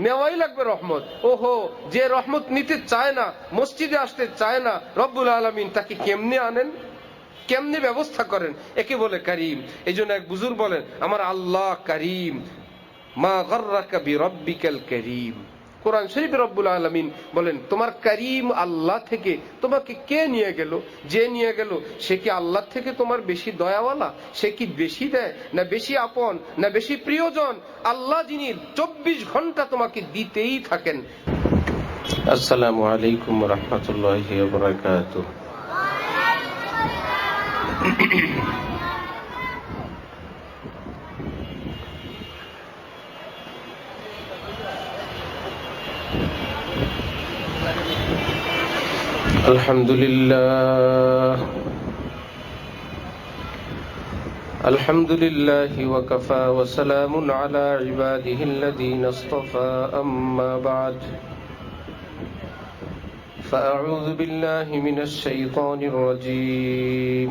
নেওয়াই লাগবে রহমত। ওহো, যে রহমত নিতে চায় না, মসজিদে আসতে চায় না, রব্বুল আলামিন তাকে কেমনে আনেন, কেমনে ব্যবস্থা করেন, একে বলে করিম। এই জন্য এক বুজুর্গ বলেন, আমার আল্লাহ করিম, মা গাররাকা বিরাব্বিকাল করিম। কোরআন শরীফে রব্বুল আলামিন বলেন, তোমার করিম আল্লাহ থেকে তোমাকে কে নিয়ে গেল? যে নিয়ে গেল সে কি আল্লাহ থেকে তোমার বেশি দয়াওয়ালা? সে কি বেশি দেয়, না বেশি আপন, না বেশি প্রিয়জন? আল্লাহ যিনি 24 ঘন্টা তোমাকে দিতেই থাকেন। আসসালামু আলাইকুম ওয়া রাহমাতুল্লাহি ওয়া বারাকাতুহু। আলহামদুলিল্লাহি ওয়া কাফা ওয়া সালামুন আলা ইবাদিহিল্লাযীনা ইসতাফা, আম্মা বা'দ। ফাআউযু বিল্লাহি মিনাশ শাইতানির রাজীম।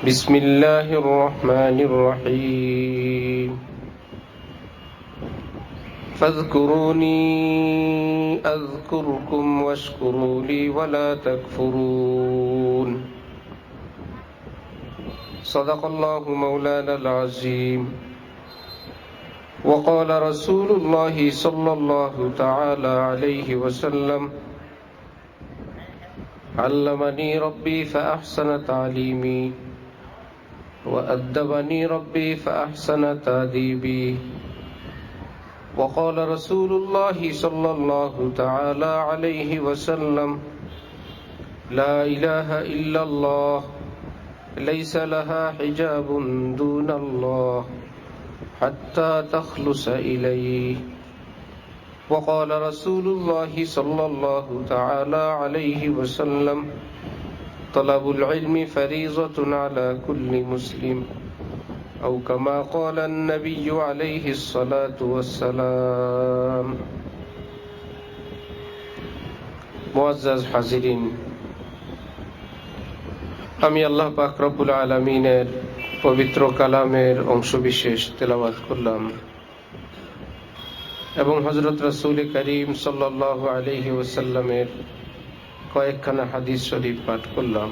বিসমিল্লাহির রহমানির রহিম। ফাযকুরুনি আযকুরকুম ওয়াশকুরু লি ওয়া লা তাকফুরুন। সাদাকাল্লাহু মাওলানাল আযীম। وقال رسول الله صلى الله تعالى عليه وسلم: علمني ربي فأحسن تعليمي وأدبني ربي فأحسن تأديبي. وقال رسول الله صلى الله تعالى عليه وسلم: لا إله إلا الله ليس لها حجاب دون الله حتى تخلص إليه. وقال رسول الله صلى الله تعالى عليه وسلم: طلب العلم فريضة على كل مسلم، أو كما قال النبي عليه الصلاة والسلام. মুআজ্জাজ হাজিরিন, আমি আল্লাহ পাক রব্বুল আলামিনের পবিত্র কালামের অংশবিশেষ তেলাওয়াত করলাম এবং হযরত রাসূল করিম সাল্লাল্লাহু আলাইহি ওয়াসাল্লামের কয়েকখানা হাদিস শরীফ পাঠ করলাম।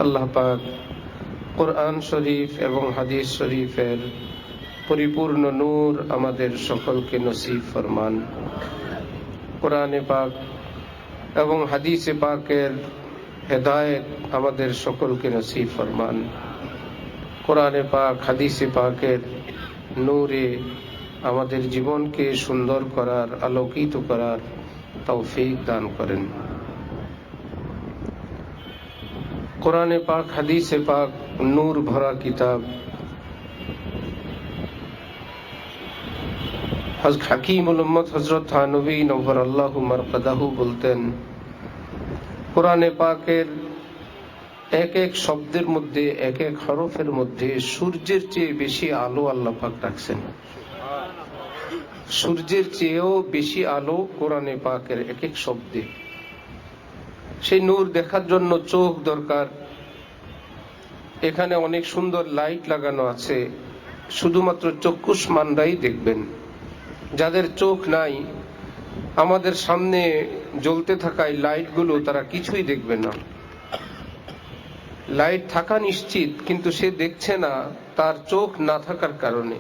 আল্লাহ পাক কোরআন শরীফ এবং হাদিস শরীফের পরিপূর্ণ নূর আমাদের সকলকে নসিব ফরমান। কোরআনে পাক এবং হাদিসে পাকের হেদায়েত আমাদের সকলকে নসিব ফরমান। কোরআনে পাক হাদিসে পাকের নূরে আমাদের জীবনকে সুন্দর করার, আলোকিত করার তৌফিক দান করেন। কোরআনে পাক হাদিসে পাক নূর ভরা কিতাব। হাকিমুল উম্মত হযরত থানভী নওয়ারাল্লাহু মারকাদাহু বলতেন, কোরআনে পাকের এক এক শব্দের মধ্যে, এক এক হরফের মধ্যে সূর্যের চেয়ে বেশি আলো আল্লাহ পাক রাখছেন। সূর্যের চেয়েও বেশি আলো কোরআনে পাকের এক এক শব্দে। সেই নূর দেখার জন্য চোখ দরকার। এখানে অনেক সুন্দর লাইট লাগানো আছে, শুধুমাত্র চক্ষুষ্মানরাই দেখবেন। যাদের চোখ নাই, আমাদের সামনে জ্বলতে থাকা এই লাইটগুলো তারা কিছুই দেখবে না। লাইট থাকা নিশ্চিত, কিন্তু সে দেখছে না, তার চোখ না থাকার কারণে।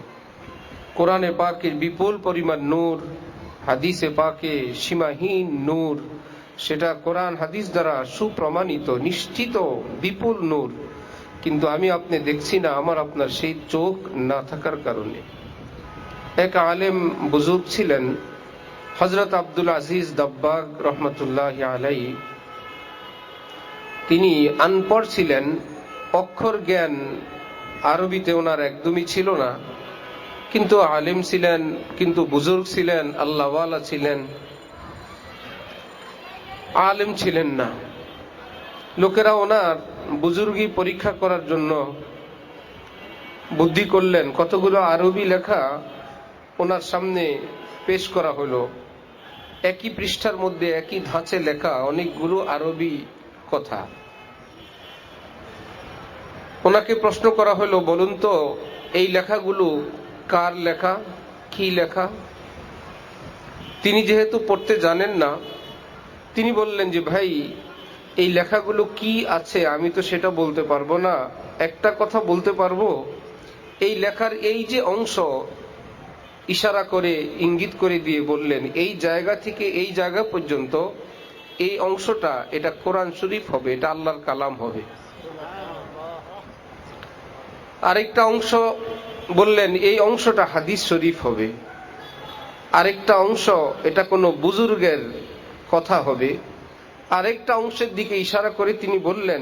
কোরআনে পাকের বিপুল পরিমাণ নূর, হাদিসে পাকে সীমাহীন নূর, সেটা কোরআন হাদিস দ্বারা সুপ্রমাণিত, নিশ্চিত বিপুল নূর, কিন্তু আমি আপনি দেখছি না, আমার আপনার সেই চোখ না থাকার কারণে। এক আলেম বুজুর্গ ছিলেন হযরত আব্দুল আজিজ দাব্বাগ রহমতুল্লাহি আলাইহি। তিনি আনপড় ছিলেন, অক্ষর জ্ঞান আরবিতে ওনার একদমই ছিল না, কিন্তু আলেম ছিলেন, কিন্তু বুজুর্গ ছিলেন, আল্লাহওয়ালা ছিলেন। আলেম ছিলেন না। লোকেরা ওনার বুজুর্গি পরীক্ষা করার জন্য বুদ্ধি করলেন, কতগুলো আরবি লেখা ওনার সামনে পেশ করা হলো। একই পৃষ্ঠার মধ্যে একই ধাঁচে লেখা অনেকগুলো আরবি কথা। ওনাকে প্রশ্ন করা হলো, বলুন তো এই লেখাগুলো কার লেখা? কি লেখা? তিনি যেহেতু পড়তে জানেন না, তিনি বললেন যে ভাই, এই লেখাগুলো কি আছে আমি তো সেটা বলতে পারবো না, একটা কথা বলতে পারবো, এই লেখার এই যে অংশ, ইশারা করে ইঙ্গিত করে দিয়ে বললেন এই জায়গা থেকে এই জায়গা পর্যন্ত এই অংশটা এটা কোরআন শরীফ হবে, এটা আল্লাহর কালাম হবে। আরেকটা অংশ বললেন এই অংশটা হাদিস শরীফ হবে। আরেকটা অংশ এটা কোনো বুজুর্গের কথা হবে। আরেকটা অংশের দিকে ইশারা করে তিনি বললেন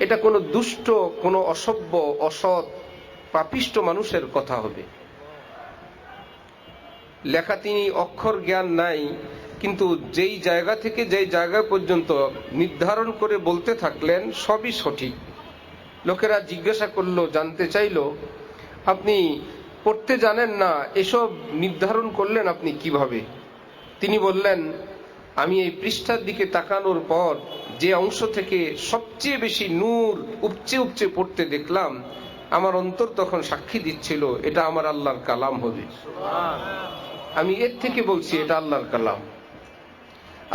এটা কোনো দুষ্ট, কোনো অসভ্য, অসৎ, পাপিষ্ট মানুষের কথা হবে। লেখা তিনি অক্ষর জ্ঞান নাই, কিন্তু যেই জায়গা থেকে যেই জায়গা পর্যন্ত নির্ধারণ করে বলতে থাকলেন সবই সঠিক। লোকেরা জিজ্ঞাসা করলো, জানতে চাইলো, আপনি পড়তে জানেন না, এসব নির্ধারণ করলেন আপনি কিভাবে? তিনি বললেন আমি এই পৃষ্ঠার দিকে তাকানোর পর যে অংশ থেকে সবচেয়ে বেশি নূর উপচে উপচে পড়তে দেখলাম, আমার অন্তর তখন সাক্ষী দিচ্ছিল এটা আমার আল্লাহর কালাম হবে। আমি এর থেকে বলছি এটা আল্লাহর কালাম।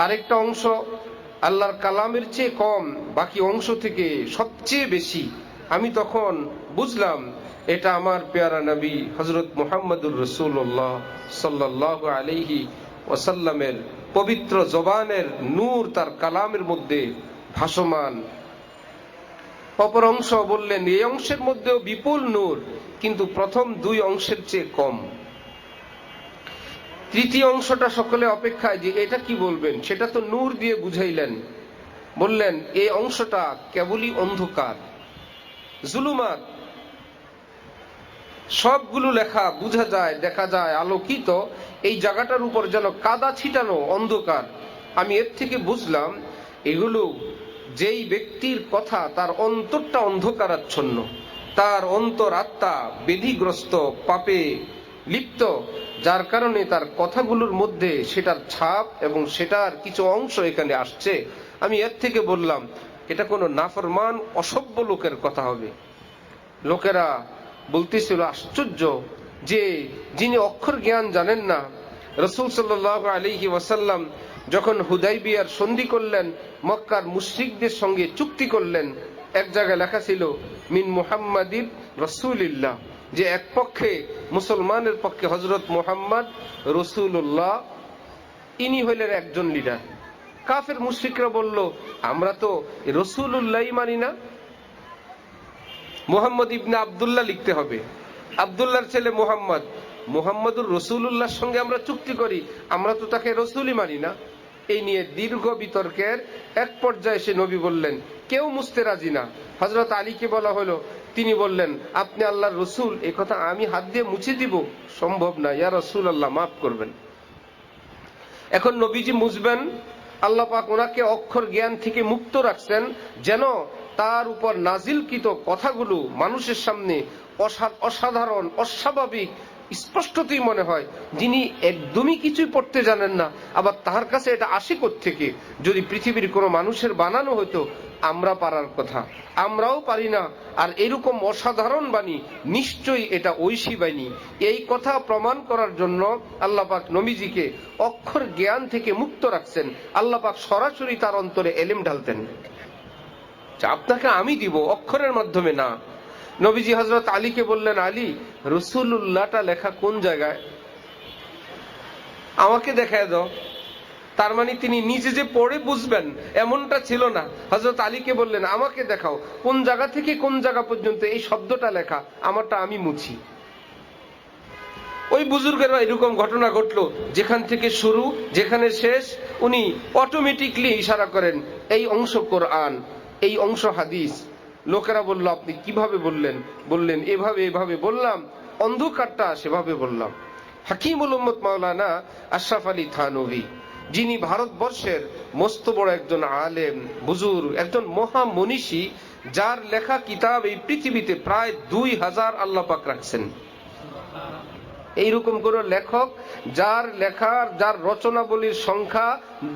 আরেকটা অংশ আল্লাহর কালামের চেয়ে কম, বাকি অংশ থেকে সবচেয়ে বেশি। আমি তখন বুঝলাম এটা আমার পেয়ারা নবী হযরত মুহাম্মদুর রাসূলুল্লাহ সাল্লাল্লাহু আলাইহি ওয়াসাল্লামের পবিত্র জবানের নূর তার কালামের মধ্যে ভাসমান। অপর অংশ বললেন এই অংশের মধ্যেও বিপুল নূর, কিন্তু প্রথম দুই অংশের চেয়ে কম। তৃতীয় অংশটা সকলে অপেক্ষায় যে এটা কি বলবেন, সেটা তো নূর দিয়ে বুঝাইলেন। বললেন এই অংশটা কেবলই অন্ধকার, জুলুমাত। সবগুলো লেখা বুঝা যায়, দেখা যায়, আলোকিত। এই জায়গাটার উপর যেন কাদা ছিটানো, অন্ধকার। আমি এর থেকে বুঝলাম এগুলো যেই ব্যক্তির কথা তার অন্তরটা অন্ধকারাচ্ছন্ন, তার অন্তর আত্মা বেধিগ্রস্ত, পাপে লিপ্ত, যার কারণে তার কথাগুলোর মধ্যে সেটার ছাপ এবং সেটার কিছু অংশ এখানে আসছে। আমি এর থেকে বললাম এটা কোনো নাফরমান অসভ্য লোকের কথা হবে। লোকেরা বলতেছিল আশ্চর্য যে যিনি অক্ষর জ্ঞান জানেন না। রাসূল সাল্লাল্লাহু আলাইহি ওয়াসাল্লাম যখন হুদাইবিয়ার সন্ধি করলেন, মক্কার মুশরিকদের সঙ্গে চুক্তি করলেন, এক জায়গায় লেখা ছিল মিন মুহাম্মাদিন রাসূলিল্লাহ, যে এক পক্ষে মুসলমানের পক্ষে হযরত মুহাম্মদ রাসূলুল্লাহ, ইনি হইলেন একজন লিডার। কাফের মুশরিকরা বলল আমরা তো রাসূলুল্লাহই মানি না, মুহাম্মদ ইবনে আব্দুল্লাহ লিখতে হবে, আব্দুল্লাহর ছেলে মুহাম্মদ, মুহাম্মদুর রাসূলুল্লাহর সঙ্গে আমরা চুক্তি করি, আমরা তো তাকে রাসূলই মানি না। এই নিয়ে দীর্ঘ বিতর্কের এক পর্যায়ে এসে নবী বললেন কেউ মুছতে রাজি না। হযরত আলীকে বলা হলো, তিনি বললেন আপনি আল্লাহর রাসূল, এই কথা আমি হাত দিয়ে মুছে দিব? সম্ভব না, ইয়া রাসূলুল্লাহ মাফ করবেন। এখন নবীজি মুছবেন, আল্লাহ পাক ওনাকে অক্ষর জ্ঞান থেকে মুক্ত রাখছেন যেন তার উপর নাজিলকৃত কথাগুলো মানুষের সামনে অসাধারণ, অস্বাভাবিক, স্পষ্টতই মনে হয়। যিনি একদমই কিছুই পড়তে জানেন না, আবার তার কাছে এটা আসে কোত্থেকে? যদি পৃথিবীর কোনো মানুষের বানানো হতো আমরা পারার কথা, আমরাও পারি না। আর এরকম অসাধারণ বাণী নিশ্চয়ই এটা ঐশী বাণী। এই কথা প্রমাণ করার জন্য আল্লাহ পাক নবীজিকে অক্ষর জ্ঞান থেকে মুক্ত রাখছেন। আল্লাহ পাক সরাসরি তার অন্তরে এলেম ঢালতেন, আপনাকে আমি দিব, অক্ষরের মাধ্যমে না। নবীজি হযরত আলীকে বললেন আলী, রাসূলুল্লাহটা লেখা কোন জায়গায় আমাকে দেখায় দাও। তার মানে তিনি নিজে যে পড়ে বুঝবেন এমনটা ছিল না। হযরত আলীকে বললেন আমাকে দেখাও কোন জায়গা থেকে কোন জায়গা পর্যন্ত এই শব্দটা লেখা, আমারটা আমি মুছি। ওই বুজুর্গেরা এরকম ঘটনা ঘটলো, যেখান থেকে শুরু যেখানে শেষ উনি অটোমেটিকলি ইশারা করেন এই অংশ কোরআন, এই অংশ হাদিস। লোকেরা বলল আপনি কিভাবে বললেন? বললেন এভাবে এভাবে বললাম, অন্ধকারটা সেভাবে বললাম। হাকিমুল উম্মত মাওলানা আশরাফ আলী থানভী, যিনি ভারতবর্ষের মস্ত বড় একজন আলেম, বুজুর্গ, একজন মহা মনীষী, যার লেখা কিতাব এই পৃথিবীতে প্রায় 2000 আল্লাহ পাক রাখছেন। এইরকম কোন লেখক যার লেখার, যার রচনাবলীর সংখ্যা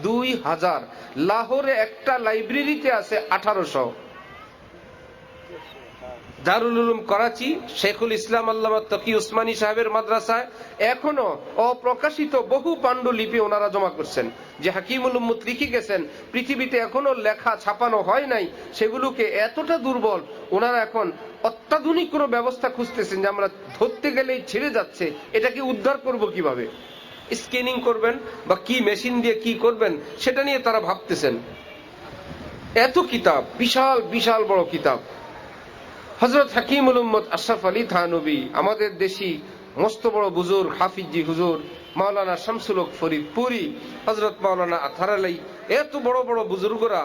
2000। লাহোরে একটা লাইব্রেরিতে আছে 1800। দারুল উলুম করাচি, শেখুল ইসলাম আল্লামা তকি উসমানী সাহেবের মাদ্রাসায় এখনো অপ্রকাশিত বহু পাণ্ডুলিপি ওনারা জমা করছেন, যে হাকিমুল উম্মত লিখে গেছেন। পৃথিবীতে এখনো লেখা ছাপানো হয় নাই, সেগুলোকে এতটা দুর্বল, ওনারা এখন অত্যাধুনিক কোনো ব্যবস্থা খুঁজতেছেন যে আমরা ধরতে গেলেই ছিঁড়ে যাচ্ছে, এটাকে উদ্ধার করব কিভাবে, স্ক্যানিং করবেন বা কি মেশিন দিয়ে কি করবেন সেটা নিয়ে তারা ভাবতেছেন। এত কিতাব, বিশাল বিশাল বড় কিতাব। হযরত হাকিমুল উম্মত আশরাফ আলী থানভী, আমাদের দেশি মস্ত বড় বুজুর্গ হাফিজি হুজুর মাওলানা শামসুল হক ফরিদপুরি, হযরত মাওলানা আথার আলী, এত বড় বড় বুজুর্গরা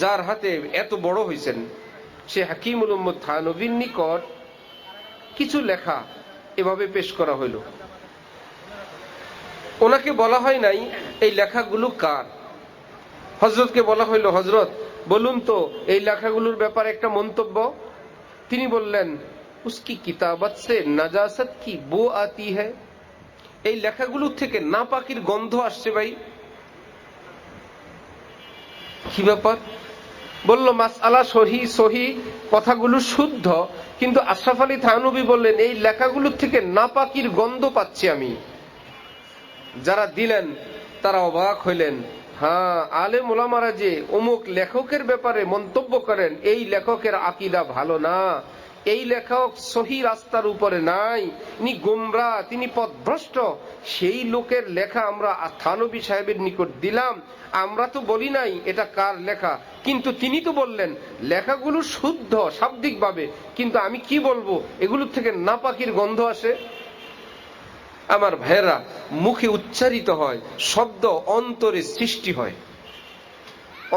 যার হাতে এত বড় হয়েছেন, সে হাকিমুল উম্মত থানভীর নিকট কিছু লেখা এভাবে পেশ করা হইল। ওনাকে বলা হয় নাই এই লেখাগুলো কার। হযরতকে বলা হইল, হযরত বলুন তো এই লেখাগুলোর ব্যাপারে একটা মন্তব্য। তিনি বললেন, উসকি কিতাবত সে নাজাসত কি বো আতি হ্যায়, এই লেখাগুলোর থেকে নাপাকির গন্ধ আসছে ভাই। কি ব্যাপার? বলল মাসআলা সহি সহি, কথাগুলো শুদ্ধ, কিন্তু আশরাফ আলী থানভী বললেন এই লেখাগুলোর থেকে নাপাকির গন্ধ পাচ্ছি আমি। যারা দিলেন তারা অবাক হইলেন। হ্যাঁ, আলেম ওলামারা যে অমুক লেখকের ব্যাপারে মন্তব্য করেন, এই লেখকের আকীদা ভালো না, এই লেখক সহি রাস্তার উপরে নাই, তিনি গোমরা, তিনি পথভ্রষ্ট, সেই লোকের লেখা আমরা থানভী সাহেবের নিকট দিলাম। আমরা তো বলি নাই এটা কার লেখা, কিন্তু তিনি তো বললেন লেখাগুলো শুদ্ধ শাব্দিকভাবে, কিন্তু আমি কি বলবো এগুলোর থেকে নাপাকির গন্ধ আসে। আমার ভাইয়েরা, মুখে উচ্চারিত হয় শব্দ, অন্তরে সৃষ্টি হয়,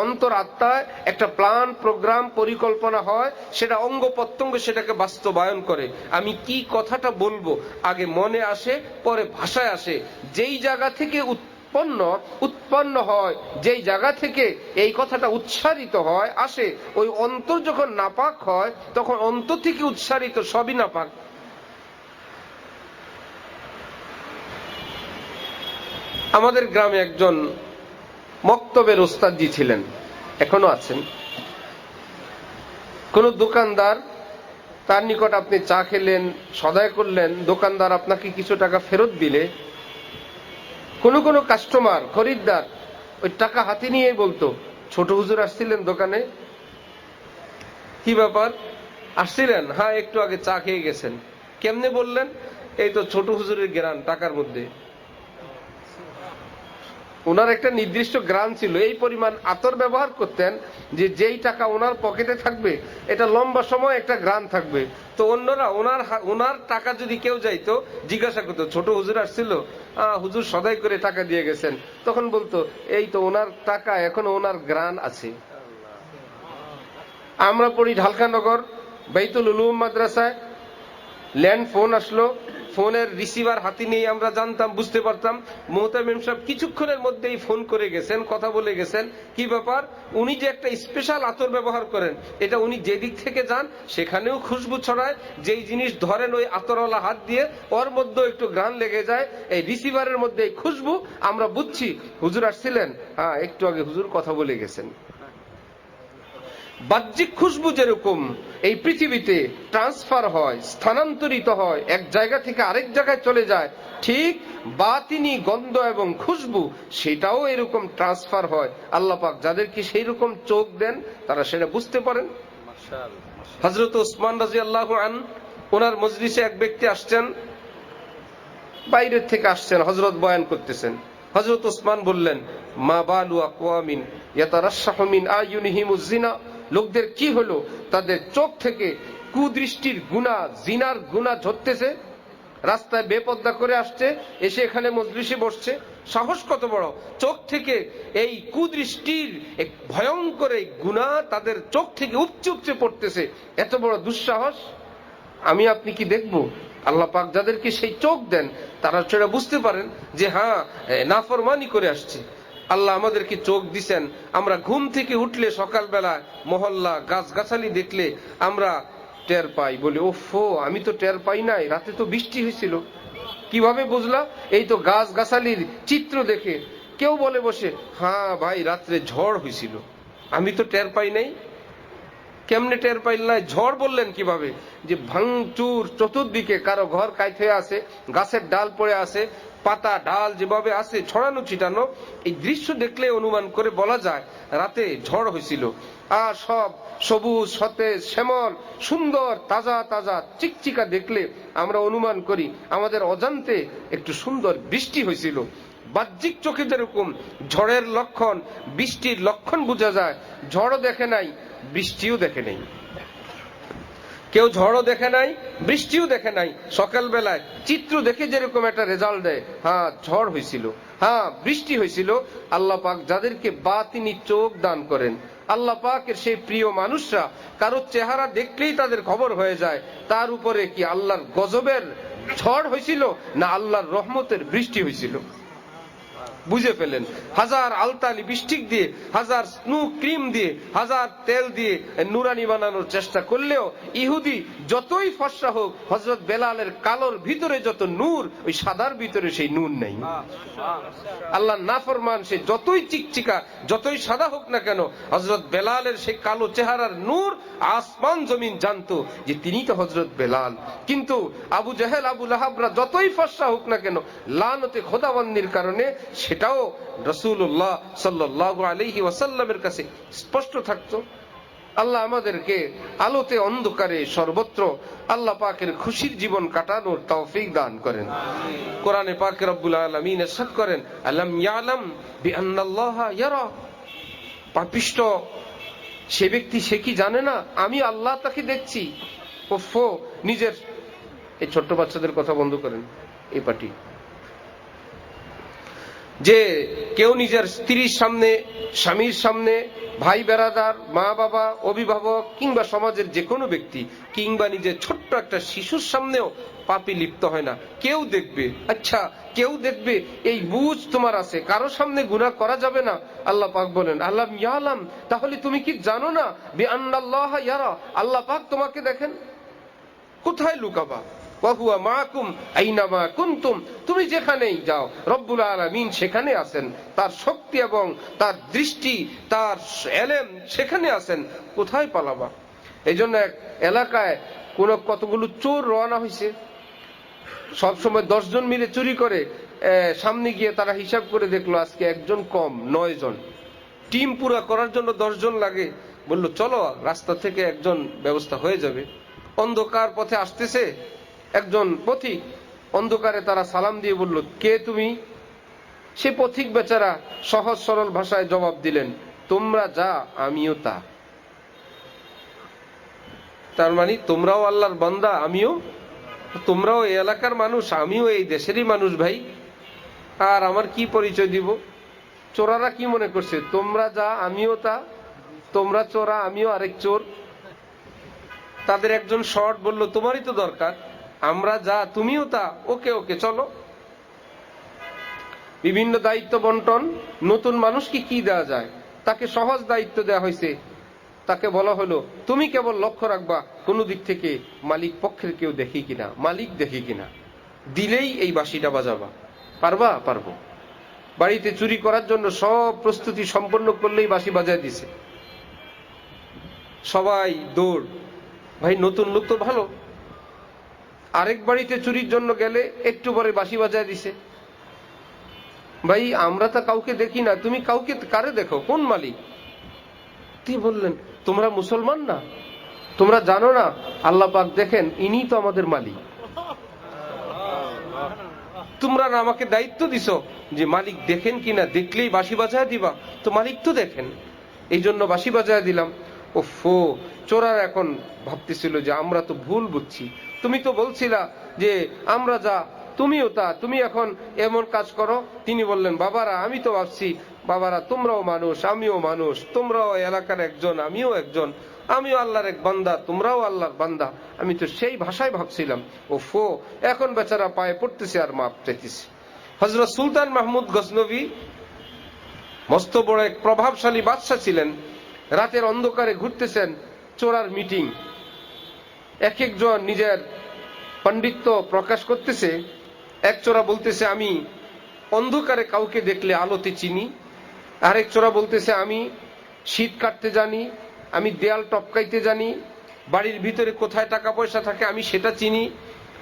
অন্তর আত্মায় একটা প্ল্যান প্রোগ্রাম পরিকল্পনা হয়, সেটা অঙ্গ প্রত্যঙ্গ সেটাকে বাস্তবায়ন করে। আমি কি কথাটা বলবো আগে মনে আসে, পরে ভাষায় আসে। যেই জায়গা থেকে উৎপন্ন হয়, যেই জায়গা থেকে এই কথাটা উচ্চারিত হয় আসে, ওই অন্তর যখন নাপাক হয় তখন অন্তর থেকে উচ্চারিত সবই নাপাক। আমাদের গ্রামে একজন মক্তবের ওস্তাদজি ছিলেন, এখনো আছেন। কোন দোকানদার, তার নিকট আপনি চা খেলেন, সদাই করলেন, দোকানদার আপনাকে কিছু টাকা ফেরত দিলে, কোন কোন কাস্টমার খরিদ্দার ওই টাকা হাতে নিয়ে বলতো, ছোট হুজুর আসছিলেন দোকানে? কি ব্যাপার, আসছিলেন? হ্যাঁ, একটু আগে চা খেয়ে গেছেন। কেমনে বললেন? এই তো ছোট হুজুরের গ্রান টাকার মধ্যে। ওনার একটা নির্দিষ্ট গ্রাম ছিল, এই পরিমাণ আতর ব্যবহার করতেন যে যেই টাকা ওনার পকেটে থাকবে এটা লম্বা সময় একটা গ্রাম থাকবে। তো অন্যরা ওনার টাকা যদি কেউ যাইতো জিজ্ঞাসা করতো, ছোট হুজুর আসছিল? হুজুর সদাই করে টাকা দিয়ে গেছেন। তখন বলতো, এই তো ওনার টাকা, এখন ওনার গ্রান আছে। আমরা পড়ি ঢালকানগর বাইতুল উলুম মাদ্রাসায়, ল্যান্ড ফোন আসলো, ফোনের রিসিভার হাতে নিয়ে আমরা জানতাম, বুঝতে পারতাম মোহতামিম সাহেব কিছুক্ষণের মধ্যেই ফোন করে গেছেন, কথা বলে গেছেন। কি ব্যাপার? উনি যে একটা স্পেশাল আতর ব্যবহার করেন, এটা উনি যেদিক থেকে যান সেখানেও খুশবু ছড়ায়, যেই জিনিস ধরেন ওই আতরওয়ালা হাত দিয়ে ওর মধ্যে একটু ঘ্রাণ লেগে যায়, এই রিসিভারের মধ্যে এই খুশবু, আমরা বুঝছি হুজুর আসছিলেন, হ্যাঁ একটু আগে হুজুর কথা বলে গেছেন। বাহ্যিক খুশবু যেরকম এই পৃথিবীতে ট্রান্সফার হয়, স্থানান্তরিত হয়, এক জায়গা থেকে আরেক জায়গায় চলে যায়, ঠিক বাতিনি গন্ধ এবং খুশবু সেটাও এরকম ট্রান্সফার হয়। আল্লাহ পাক যাদেরকে সেই রকম চোখ দেন তারা সেটা বুঝতে পারেন। হযরত ওসমান রাদিয়াল্লাহু আনহু, ওনার মজলিসে এক ব্যক্তি আসছেন, বাইরের থেকে আসছেন, হযরত বয়ান করতেছেন। হযরত ওসমান বললেন, মা বালু আকওয়ামিন ইয়াতারাশাহু মিন আয়ুনিহিমুজ জিনা, লোকদের কি হলো, তাদের চোখ থেকে কুদৃষ্টির গুনাহ, জিনার গুনাহ ঝরতেছে। রাস্তায় বেপর্দা করে আসছে, এসে এখানে মজলিসে বসছে, সাহস কত বড়! চোখ থেকে এই কুদৃষ্টির এক ভয়ঙ্কর এই গুনাহ তাদের চোখ থেকে উপচে উপচে পড়তেছে, এত বড় দুঃসাহস! আমি আপনি কি দেখব? আল্লাহ পাক যাদেরকে সেই চোখ দেন তারা সেটা বুঝতে পারেন যে হ্যাঁ নাফরমানি করে আসছে। আল্লাহ আমাদেরকে চোখ দিছেন, আমরা ঘুম থেকে উঠলে সকালবেলা মহল্লা গাছগাছালি দেখলে আমরা টের পাই, বলি ওফো আমি তো টের পাই নাই, রাতে তো বৃষ্টি হয়েছিল। কিভাবে বুঝলা? এই তো গাছগাছালির চিত্র দেখে। কেউ বলে বসে, হ্যাঁ ভাই রাত্রে ঝড় হয়েছিল, আমি তো টের পাই নাই। কেমনে টের পাইল না? ঝড় বললেন কিভাবে? যে ভাঙচুর চতুর্দিকে, কারো ঘর কাইত হয়ে আছে, গাছের ডাল পড়ে আছে, পাতা ডাল যেভাবে আছে ছড়ানো ছিটানো, এই দৃশ্য দেখলে অনুমান করে বলা যায় রাতে ঝড় হয়েছিল। আর সব সবুজ সতেজ শ্যামল সুন্দর তাজা তাজা চিকচিকা দেখলে আমরা অনুমান করি আমাদের অজান্তে একটু সুন্দর বৃষ্টি হয়েছিল। বাহ্যিক চোখে যেরকম ঝড়ের লক্ষণ, বৃষ্টির লক্ষণ বোঝা যায়, ঝড়ও দেখে নাই, বৃষ্টিও দেখে নাই। কেউ ঝড়ও দেখে নাই, বৃষ্টিও দেখে নাই। সকালবেলায় চিত্র দেখে যেরকম একটা রেজাল্ট দেয়, হ্যাঁ ঝড় হয়েছিল, হ্যাঁ বৃষ্টি হয়েছিল। আল্লাহ পাক যাদেরকে বাতিনি চোখ দান করেন, আল্লাহ পাকের সেই প্রিয় মানুষরা, কারো চেহারা দেখলেই তাদের খবর হয়ে যায় তার উপরে কি আল্লাহর গজবের ঝড় হয়েছিল না আল্লাহর রহমতের বৃষ্টি হয়েছিল। বুঝে ফেলেন। হাজার আলতালি বৃষ্টিক দিয়ে, হাজার স্নো ক্রিম দিয়ে, হাজার তেল দিয়ে নুরানি বানানোর চেষ্টা করলেও ইহুদি যতই ফর্সা হোক, হযরত বেলালের কালোর ভিতরে যত নূর, ওই সাদার ভিতরে সেই নূর নেই। আল্লাহ নাফরমান সে যতই চিকচিকা, যতই সাদা হোক না কেন, হযরত বেলালের সেই কালো চেহারার নূর আসমান জমিন জানতো যে তিনি তো হযরত বেলাল। কিন্তু আবু জাহেল আবু লাহাবরা যতই ফর্সা হোক না কেন, লানতে খোদাবন্দির কারণে সেটাও রাসূলুল্লাহ সাল্লাল্লাহু আলাইহি ওয়াসাল্লামের কাছে স্পষ্ট থাকতো। আল্লাহ আমাদেরকে আলোতে অন্ধকারে সর্বত্র আল্লাহ পাকের খুশির জীবন কাটানোর তৌফিক দান করেন। কোরআনে পাকে রব্বুল আলামিন ইরশাদ করেন, আলাম ইয়ালাম বিআন্নাল্লাহা ইয়ারা। পাপিষ্ঠ সে ব্যক্তি, সে কি জানে না আমি আল্লাহ তাকে দেখছি? ওফো, নিজের এই ছোট্ট বাচ্চাদের কথা বন্ধ করেন। এই পার্টি যে কেউ নিজের স্ত্রীর সামনে, স্বামীর সামনে, ভাই বেরাদার, মা বাবা, অভিভাবক কিংবা সমাজের যে কোনো ব্যক্তি কিংবা নিজের ছোট্ট একটা শিশুর সামনেও পাপে লিপ্ত হয় না। কেউ দেখবে, আচ্ছা কেউ দেখবে, এই বুঝ তোমার আছে, কারো সামনে গুনাহ করা যাবে না। আল্লাহ পাক বলেন, আলাম ইয়ালাম, তাহলে তুমি কি জানো না বিআন্নাল্লাহা ইয়ারা, আল্লাহ পাক তোমাকে দেখেন। কোথায় লুকাবা? ওয়াহুয়া মাকুম আইনামা কুনতুম, তুমি যেখানেই যাও রব্বুল আলামিন সেখানে আছেন, তার শক্তি এবং তার দৃষ্টি, তার এলেম সেখানে আছেন। কোথায় পালাবা? এই জন্য এক এলাকায় কতগুলো চোর রওনা হয়েছে, সবসময় 10 জন মিলে চুরি করে। সামনে গিয়ে তারা হিসাব করে দেখলো আজকে একজন কম, 9 জন। টিম পুরা করার জন্য 10 জন লাগে। বললো চলো রাস্তা থেকে একজন ব্যবস্থা হয়ে যাবে। অন্ধকার পথে আসতেছে একজন পথিক, অন্ধকারে তারা সালাম দিয়ে বলল, কে তুমি? সে পথিক বেচারা সহজ সরল ভাষায় জবাব দিলেন, তোমরা যা আমিও তা। তার মানে তোমরাও আল্লাহর বান্দা, আমিও, তোমরাও এই এলাকার মানুষ, আমিও এই দেশেরই মানুষ ভাই। আর আমার কি পরিচয় দিব? চোরারা কি মনে করছে, তোমরা যা আমিও তা, তোমরা চোরা আমিও আরেক চোর। তাদের একজন শর্ট বলল, তোমারই তো দরকার, আমরা যা তুমিও তা, ওকে ওকে চলো। বিভিন্ন দায়িত্ব বন্টন। নতুন মানুষকে কি দেওয়া যায়? তাকে সহজ দায়িত্ব দেওয়া হয়েছে। তাকে বলা হলো, তুমি কেবল লক্ষ্য রাখবা কোন দিক থেকে মালিক পক্ষের কেউ দেখি কিনা, মালিক দেখি কিনা, দিলেই এই বাঁশিটা বাজাবা। পারবা? পারবো। বাড়িতে চুরি করার জন্য সব প্রস্তুতি সম্পন্ন করলেই বাঁশি বাজায় দিছে। সবাই দৌড়, ভাই নতুন লোক তো ভালো। আরেক বাড়িতে চুরির জন্য গেলে একটু পরে বাঁশি বাজায় দিছে। ভাই আমরা তো কাউকে দেখি না, তুমি কাউকে কারে দেখো, কোন মালিক? তিনি বললেন, তোমরা মুসলমান না, তোমরা জানো না আল্লাহ পাক দেখেন, ইনি তো আমাদের মালিক। তোমরা না আমাকে দায়িত্ব দিছো যে মালিক দেখেন কিনা, দেখলেই বাঁশি বাজায় দিবা, তো মালিক তো দেখেন, এই জন্য বাঁশি বাজায় দিলাম। ওফো, চোরার এখন ভাবতেছিল যে আমরা তো ভুল বুঝছি, তুমি তো বলছিলা যে আমরা যা তুমিও তা, তুমি এখন এমন কাজ করো। তিনি বললেন, বাবারা আমি তো ভাবছি, বাবারা তোমরাও মানুষ, আমিও মানুষ, তোমরাও এলাকার একজন, আমিও একজন, আমিও আল্লাহর এক বান্দা, তোমরাও আল্লাহর বান্দা। আমি তো সেই ভাষায় ভাবছিলাম। ওফো, এখন বেচারা পায়ে পড়তেছে আর মাপ চাইতেছে। হযরত সুলতান মাহমুদ গজনবী মস্ত বড় এক প্রভাবশালী বাদশা ছিলেন। রাতের অন্ধকারে ঘুরতেছেন, চোরার মিটিং। এক একজন নিজের পাণ্ডিত্য প্রকাশ করতেছে। এক চোরা বলতেছে, আমি অন্ধকারে কাউকে দেখলে আলোতে চিনি। আরেক চোরা বলতেছে, আমি শীত কাটতে জানি। আমি দেয়াল টপকাইতে জানি, বাড়ির ভিতরে কোথায় টাকা পয়সা থাকে আমি সেটা চিনি।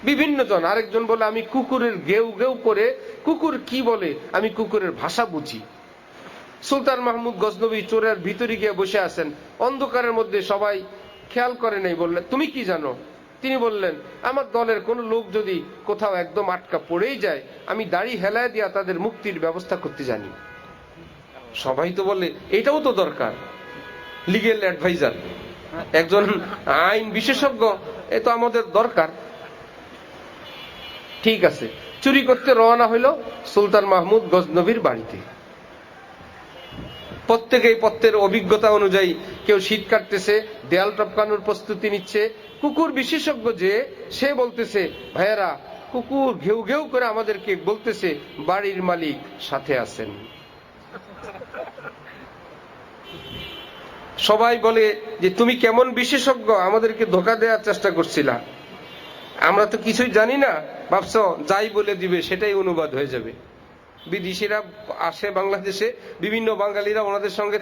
বিভিন্ন জন, আরেকজন বলে আমি কুকুরের গেউ গেউ করে কুকুর কি বলে আমি কুকুরের ভাষা বুঝি। সুলতান মাহমুদ গজনবী চোরের ভিতরে গিয়ে বসে আছেন, অন্ধকারের মধ্যে সবাই খেয়াল করে নাই। বললেন তুমি কি জানো? তিনি বললেন আমার দলের কোন লোক যদি কোথাও একদম আটকা পড়েই যায়, আমি দাড়ি হেলায় দিয়া তাদের মুক্তির ব্যবস্থা করতে জানি। সবাই তো বলে এটাও তো দরকার, লিগেল অ্যাডভাইজার, একজন আইন বিশেষজ্ঞ, এ তো আমাদের দরকার। ঠিক আছে, চুরি করতে রওনা হইল সুলতান মাহমুদ গজনবীর বাড়িতে। প্রত্যেকেই প্রত্যেকের অভিজ্ঞতা অনুযায়ী কেউ শীত কাটতেছে, দেয়াল টপকানোর প্রস্তুতি নিচ্ছে। কুকুর বিশেষজ্ঞ যে, সে বলতেছে ভাইয়েরা কুকুর ঘেউ ঘেউ করে আমাদেরকে বলতেছে বাড়ির মালিক সাথে আছেন। সবাই বলে যে তুমি কেমন বিশেষজ্ঞ, আমাদেরকে ধোঁকা দেওয়ার চেষ্টা করছিলা, আমরা তো কিছুই জানি না, ভাবছো যাই বলে দিবে সেটাই অনুবাদ হয়ে যাবে। বিদেশিরা আসে বাংলাদেশে, বিভিন্ন বাঙালিরা ওনাদের সঙ্গে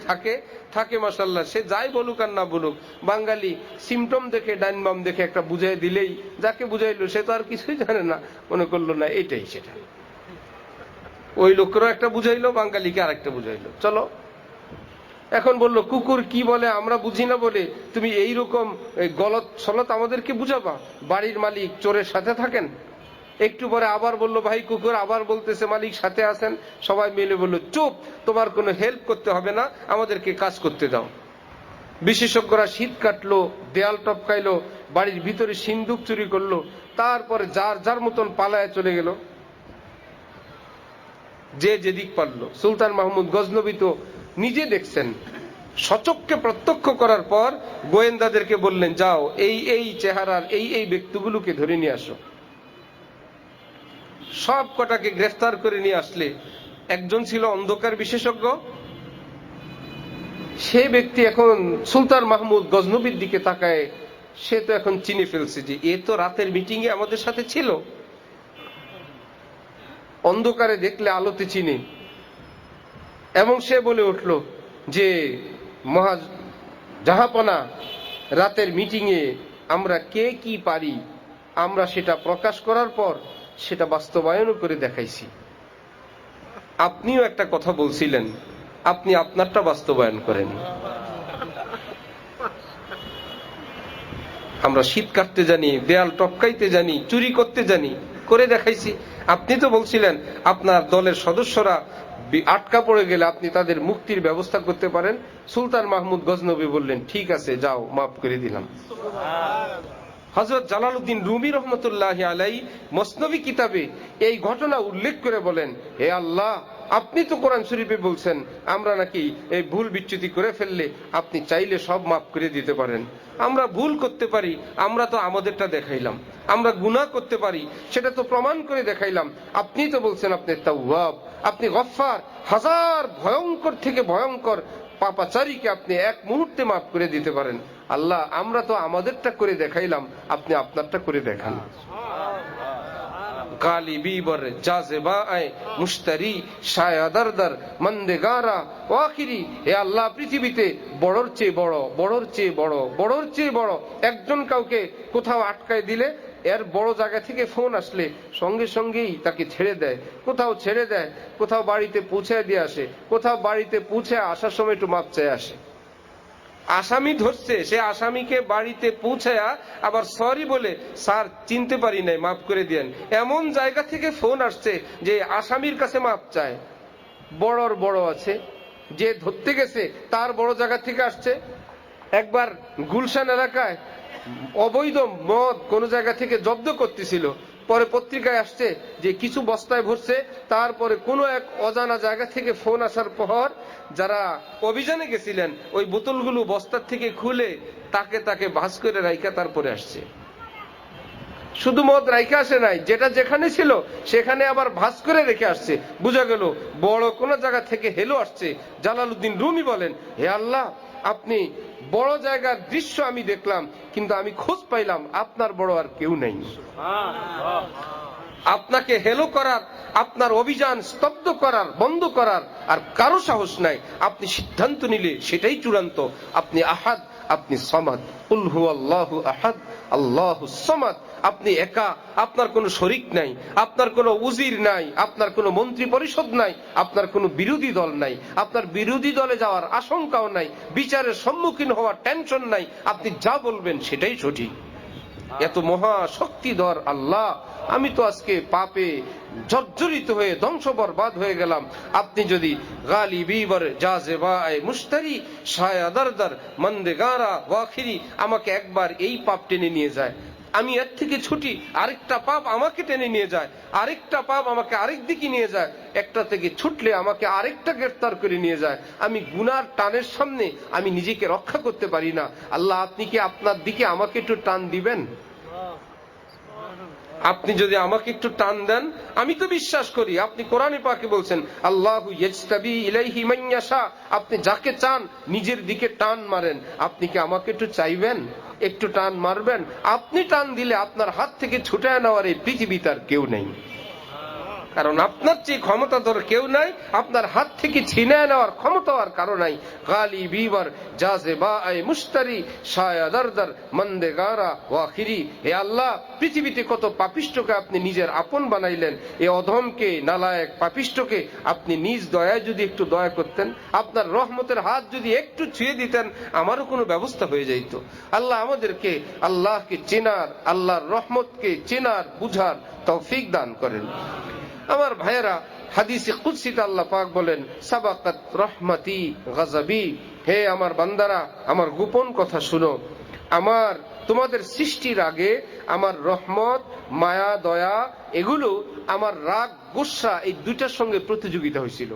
থাকে মাশাআল্লাহ, সে যাই বলুক আর না বলুক, বাঙালি সিমটম দেখে ডাইন বাম দেখে একটা বুঝাই দিলেই, যাকে বুঝাইলো সে তো আর কিছুই জানে না, মনে করলো না এটাই সেটা। ওই লোকেরও একটা বুঝাইলো, বাঙালিকে আর একটা বুঝাইলো, চলো। এখন বললো কুকুর কি বলে আমরা বুঝি না বলে তুমি এইরকম গলত সলত আমাদেরকে বুঝাবা, বাড়ির মালিক চোরের সাথে থাকেন। একটু পরে আবার বললো ভাই কুকুর আবার বলতেছে মালিক সাথে আছেন। সবাই মিলে বললো চুপ, তোমার কোনো হেল্প করতে হবে না, আমাদেরকে কাজ করতে দাও। বিশেষজ্ঞরা শীত কাটলো, দেয়াল টপকাইলো, বাড়ির ভিতরে সিন্দুক চুরি করলো, তারপরে যার যার মতন পালায় চলে গেল, যে যেদিক পারলো। সুলতান মাহমুদ গজনবী তো নিজে দেখছেন, সচক্ষে প্রত্যক্ষ করার পর গোয়েন্দাদেরকে বললেন যাও এই এই চেহারার এই এই ব্যক্তিগুলোকে ধরে নিয়ে আসো। সব কটাকে গ্রেফতার করে নিয়ে আসলে একজন ছিল অন্ধকার বিশেষজ্ঞ, সে ব্যক্তি এখন সুলতান মাহমুদ গজনবীর দিকে তাকায়, সে তো এখন চিনে ফেলছে যে এ তো রাতের মিটিং এ আমাদের সাথে ছিল। অন্ধকারে দেখলে আলোতে চিনে, এবং সে বলে উঠল যে মহা জাহাপনা, রাতের মিটিং এ আমরা কে কি পারি আমরা সেটা প্রকাশ করার পর সেটা বাস্তবায়নও করে দেখাইছি। আপনিও একটা কথা বলছিলেন, আপনি আপনারটা বাস্তবায়ন করেন। আমরা শীত কাটতে জানি, দেয়াল টপকাইতে জানি, চুরি করতে জানি, করে দেখাইছি। আপনি তো বলছিলেন আপনার দলের সদস্যরা আটকা পড়ে গেলে আপনি তাদের মুক্তির ব্যবস্থা করতে পারেন। সুলতান মাহমুদ গজনবী বললেন ঠিক আছে যাও, মাফ করে দিলাম। হযরত জালালউদ্দিন রুমি রহমতুল্লাহ আলাইহি মসনবী কিতাবে এই ঘটনা উল্লেখ করে বলেন, হে আল্লাহ, আপনি তো কোরআন শরীফে বলছেন আমরা নাকি এই ভুল বিচ্যুতি করে ফেললে আপনি চাইলে সব মাফ করে দিতে পারেন। আমরা ভুল করতে পারি, আমরা তো আমাদেরটা দেখাইলাম। আমরা গুনাহ করতে পারি, সেটা তো প্রমাণ করে দেখাইলাম। আপনি তো বলছেন আপনি তাওয়াব, আপনি গফফার, হাজার ভয়ঙ্কর থেকে ভয়ঙ্কর পাপাচারীকে আপনি এক মুহূর্তে মাফ করে দিতে পারেন। আল্লাহ, আমরা তো আমাদেরটা করে দেখাইলাম, আপনি আপনারটা করে দেখান। গালিবি বর জাযবা আয় মুশতারি শায়াদার দর মন্দেগারা ওয়াখিরি। হে আল্লাহ, পৃথিবীতে বড়র চেয়ে বড়, বড়র চেয়ে বড়, বড়র চেয়ে বড় একজন কাউকে কোথাও আটকায় দিলে এর বড় জায়গা থেকে ফোন আসলে সঙ্গে সঙ্গেই তাকে ছেড়ে দেয়, কোথাও ছেড়ে দেয়, কোথাও বাড়িতে পৌঁছায় দিয়ে আসে, কোথাও বাড়িতে পৌঁছে আসার সময় একটু মাপ চেয়ে আসে। আসামি ধরছে, সে আসামিকে বাড়িতে পৌঁছায়া আবার সরি বলে স্যার চিনতে পারি নাই, মাফ করে দেন, এমন জায়গা থেকে ফোন আসছে যে আসামির কাছে মাপ চায়। বড়র বড় আছে, যে ধরতে গেছে তার বড় জায়গা থেকে আসছে। একবার গুলশান এলাকায় অবৈধ মদ কোন জায়গা থেকে জব্দ করতেছিল, পরে পত্রিকায় আসছে যে কিছু বস্তায় ভরছে। তারপরে কোনো এক অজানা জায়গা থেকে ফোন আসার পর যারা অভিযানে গেছিলেন ওই বোতলগুলো বস্তার থেকে খুলে তাকে তাকে ভাঁজ করে রাইখা তারপরে আসছে। শুধু মদ রাইখা আসে নাই, যেটা যেখানে ছিল সেখানে আবার ভাঁজ করে রেখে আসছে। বোঝা গেল বড় কোন জায়গা থেকে হেলো আসছে। জালালউদ্দিন রুমি বলেন, হে আল্লাহ, আপনি বড় জায়গার দৃশ্য আমি দেখলাম, কিন্তু আমি খোঁজ পাইলাম আপনার বড় আর কেউ নেই। আপনাকে হেলো করার, আপনার অভিযান স্তব্ধ করার, বন্ধ করার আর কারো সাহস নাই। আপনি সিদ্ধান্ত নিলে সেটাই চূড়ান্ত। আপনি আহাদ, আপনি সমাদ, কুল হুয়াল্লাহু আহাদ আল্লাহুস সামাদ, আপনি একা, আপনার কোনো শরিক নাই, আপনার কোনো উজির নাই, আপনার কোনো মন্ত্রী পরিষদ নাই, আপনার কোনো বিরোধী দল নাই, আপনার বিরোধী দলে যাওয়ার আশঙ্কাও নাই, বিচারের সম্মুখীন হওয়ার টেনশন নাই, আপনি যা বলবেন সেটাই সঠিক। এত মহা শক্তিধর আল্লাহ, আমি তো আজকে পাপে জর্জরিত হয়ে ধ্বংস বরবাদ হয়ে গেলাম। আপনি যদি গালিবি বর জাযেবায়ে মুশতারি শায়াদারদার মন্দেগারা ওয়াখিরি, আমাকে একবার এই পাপ টেনে নিয়ে যায়, আমি এর থেকে ছুটি, আরেকটা পাপ আমাকে টেনে নিয়ে যায়, আরেকটা পাপ আমাকে আরেক দিকে নিয়ে যায়, একটা থেকে ছুটলে আমাকে আরেকটা গ্রেফতার করে নিয়ে যায়, আমি গুনার টানের সামনে আমি নিজেকে রক্ষা করতে পারি না। আল্লাহ, আপনি কি আপনার দিকে আমাকে একটু টান দিবেন? আপনি যদি আমাকে একটু টান দেন, আমি তো বিশ্বাস করি আপনি কোরআনে পাকে বলছেন আল্লাহু ইয়াজতাবি ইলাইহি মান ইয়াশা, আপনি যাকে চান নিজের দিকে টান মারেন। আপনি কি আমাকে একটু চাইবেন, একটু টান মারবেন? আপনি টান দিলে আপনার হাত থেকে ছুটায় নেওয়ার এই পৃথিবীতে আর কেউ নেই, কারণ আপনার চেয়ে ক্ষমতাধর কেউ নাই, আপনার হাত থেকে ছিনিয়ে নেওয়ার ক্ষমতা আর কারো নাই। গালিবি বর জাযেবায়ে মুশতারি শায়াদারদার মন্দেগারা ওয়াখিরি, হে আল্লাহ, পৃথিবীতে কত পাপিষ্ঠকে আপনি নিজের আপন বানাইলেন, এই অধমকে, নালায়েক পাপিষ্ঠকে আপনি নিজ দয়ায় যদি একটু দয়া করতেন, আপনার রহমতের হাত যদি একটু ছুঁয়ে দিতেন, আমারও কোনো ব্যবস্থা হয়ে যাইত। আল্লাহ আমাদেরকে আল্লাহকে চেনার, আল্লাহর রহমতকে চেনার বুঝার তৌফিক দান করেন। আমার ভাইয়েরা, হাদিসে কুদসিতে আল্লাহ পাক বলেন সাবাকাত রহমতি গাযাবি, হে আমার বান্দারা, আমার গোপন কথা শুনো, আমার তোমাদের সৃষ্টির আগে আমার রহমত, মায়া, দয়া, এগুলো আমার রাগ, গুসা, এই দুইটার সঙ্গে প্রতিযোগিতা হয়েছিল।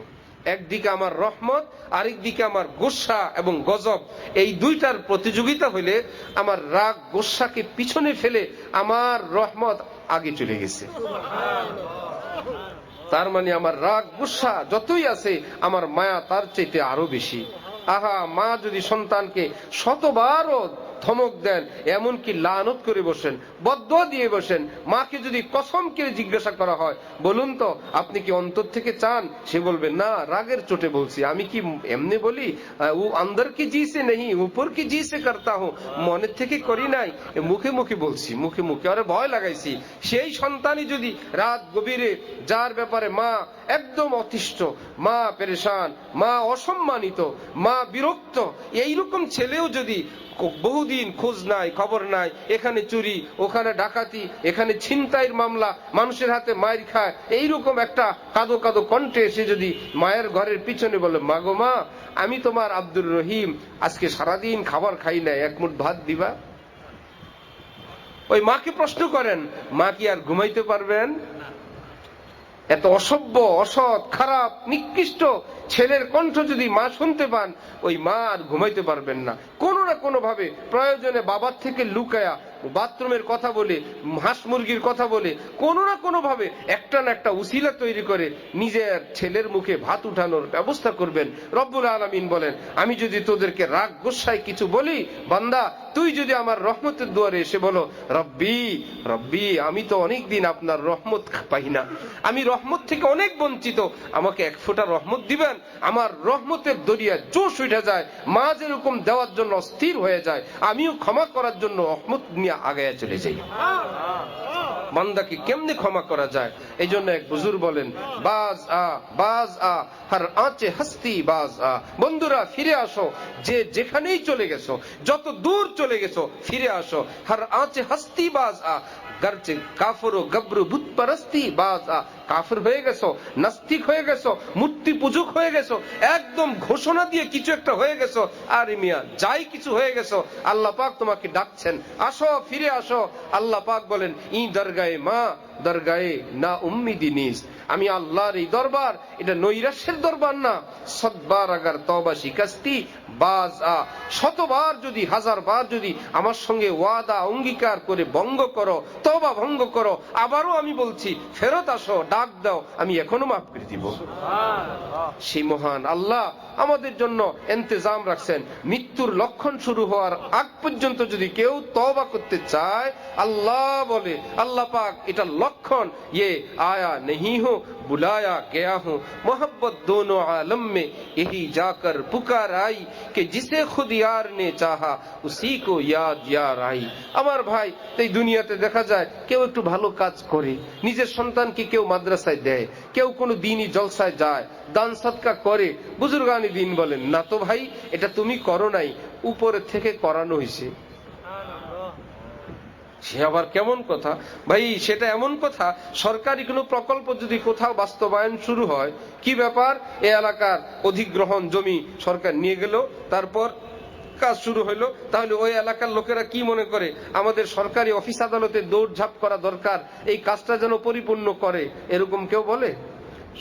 একদিকে আমার রহমত, আরেক দিকে আমার গুসা এবং গজব, এই দুইটার প্রতিযোগিতা হইলে আমার রাগ গুসাকে পিছনে ফেলে আমার রহমত আগে চলে গেছে। তার মানে আমার রাগ গুসা যতই আছে, আমার মায়া তার চাইতে আরো বেশি। আহা, মা যদি সন্তানকে শতবারও ধমক দেন, এমনকি লানত করে বসেন, বদদুয়া দিয়ে বসেন, মাকে যদি কসম করে জিজ্ঞাসা করা হয়, বলুন তো আপনি কি অন্তর থেকে চান? সে বলবে না, রাগের চোটে বলছি, আমি কি এমনি বলি, ও অন্দর কি জি সে নেই উপর কি জি সে করতা হুঁ, মনের থেকে করি নাই, মুখে মুখে বলছি, মুখে মুখে আরে ভয় লাগাইছি। সেই সন্তানই যদি রাত গভীরে, যার ব্যাপারে মা একদম অতিষ্ঠ, মা পেরেশান, মা অসম্মানিত, মা বিরক্ত, এইরকম ছেলেও যদি বহুদিন খোঁজ নাই, খবর নাই, এখানে চুরি, ওখানে ডাকাতি, এখানে ছিনতাইয়ের মামলা, মানুষের হাতে মাইর খায়, এইরকম একটা কাদো কাদো কণ্ঠে এসে যদি মায়ের ঘরের পিছনে বলে, মা গো মা, আমি তোমার আব্দুর রহিম, আজকে সারাদিন খাবার খাই নাই, এক মুঠ ভাত দিবা? ওই মাকে প্রশ্ন করেন, মা কি আর ঘুমাইতে পারবেন? এত অসভ্য, অসৎ, খারাপ, নিকৃষ্ট ছেলের কণ্ঠ যদি মা শুনতে পান, ওই মা আর ঘুমাইতে পারবেন না। কোনো না কোনো ভাবে প্রয়োজনে বাবার থেকে লুকায়া বাথরুমের কথা বলে, হাঁস মুরগির কথা বলে, কোনো না কোনো ভাবে একটা না একটা উসিলা তৈরি করে নিজের ছেলের মুখে ভাত উঠানোর ব্যবস্থা করবেন। রব্বুল আলামিন বলেন, আমি যদি তোদেরকে রাগ গোসায় কিছু বলি, বান্দা তুই যদি আমার রহমতের দুয়ারে এসে বলো, রব্বি রব্বি, আমি তো অনেক দিন আপনার রহমত পাই না, আমি রহমত থেকে অনেক বঞ্চিত, আমাকে এক ফোঁটা রহমত দিবেন। আমার রহমতের দরিয়া জোশ উঠে যায়, মা যেরকম দেওয়ার জন্য অস্থির হয়ে যায়, আমিও ক্ষমা করার জন্য রহমত নিয়ে আগায় চলে যাই। বান্দাকে কেমনে ক্ষমা করা যায়? এই জন্য এক বুজুর্গ বলেন, বাজ আ বাজ আ, হর আঁচে হস্তি বাজ আ। বন্ধুরা, ফিরে আসো, যে যেখানেই চলে গেছো, যত দূর চলে গেছো, ফিরে আসো। হর আঁচে হস্তি বাজ আ, গরচে কাফর ও গব্রু বুত পরস্তি বাজ আ। কাফির হয়ে গেছো, নাস্তিক হয়ে গেছো, মূর্তি পূজক হয়ে গেছো, একদম ঘোষণা দিয়ে কিছু একটা হয়ে গেছো, আরে মিয়া যাই কিছু হয়ে গেছো, আল্লাহ পাক তোমাকে ডাকছেন, আসো, ফিরে আসো। আল্লাহ পাক বলেন, ই দরগায়ে মা দরগায়ে না উম্মিদি নিস, আমি আল্লাহর এই দরবার, এটা নৈরাশ্যের দরবার না। সদবার আগার তওবা শিকাস্তি বাজ আ, শতবার যদি, হাজারবার যদি আমার সঙ্গে ওয়াদা অঙ্গীকার করে ভঙ্গ করো, তওবা ভঙ্গ করো, আবারও আমি বলছি ফেরত আসো, ডাক দাও, আমি এখনো মাফ করে দিব। সেই মহান আল্লাহ আমাদের জন্য ইন্তজাম রাখছেন, মৃত্যুর লক্ষণ শুরু হওয়ার আগ পর্যন্ত যদি কেউ তওবা করতে চায়, আল্লাহ বলে, আল্লাহ পাক এটা লক্ষণ, ইয়ে আয়া নেহি হো बुलाया गया हूँ मोहब्बत दोनों आलम में यही जाकर पुकार आई कि जिसे खुद यार ने चाहा उसी को याद यार आई। আমার ভাই এই দুনিয়াতে দেখা যায় কেউ একটু ভালো কাজ করে, নিজের সন্তানকে কেউ মাদ্রাসায় দেয়, কেউ কোনো দিনই জলসায় যায়, দান সদকা করে। বুজুর্গানি দিন বলেন না তো ভাই এটা তুমি করো নাই, উপরে থেকে করানো হয়েছে। সে আবার কেমন কথা ভাই? সেটা এমন কথা, সরকারি কোনো প্রকল্প যদি কোথাও বাস্তবায়ন শুরু হয়, কি ব্যাপার, এই এলাকার অধিগ্রহণ জমি সরকার নিয়ে গেল, তারপর কাজ শুরু হইলো, তাহলে ওই এলাকার লোকেরা কি মনে করে আমাদের সরকারি অফিস আদালতে দৌড়ঝাঁপ করা দরকার, এই কাজটা যেন পরিপূর্ণ করে, এরকম কেউ বলে?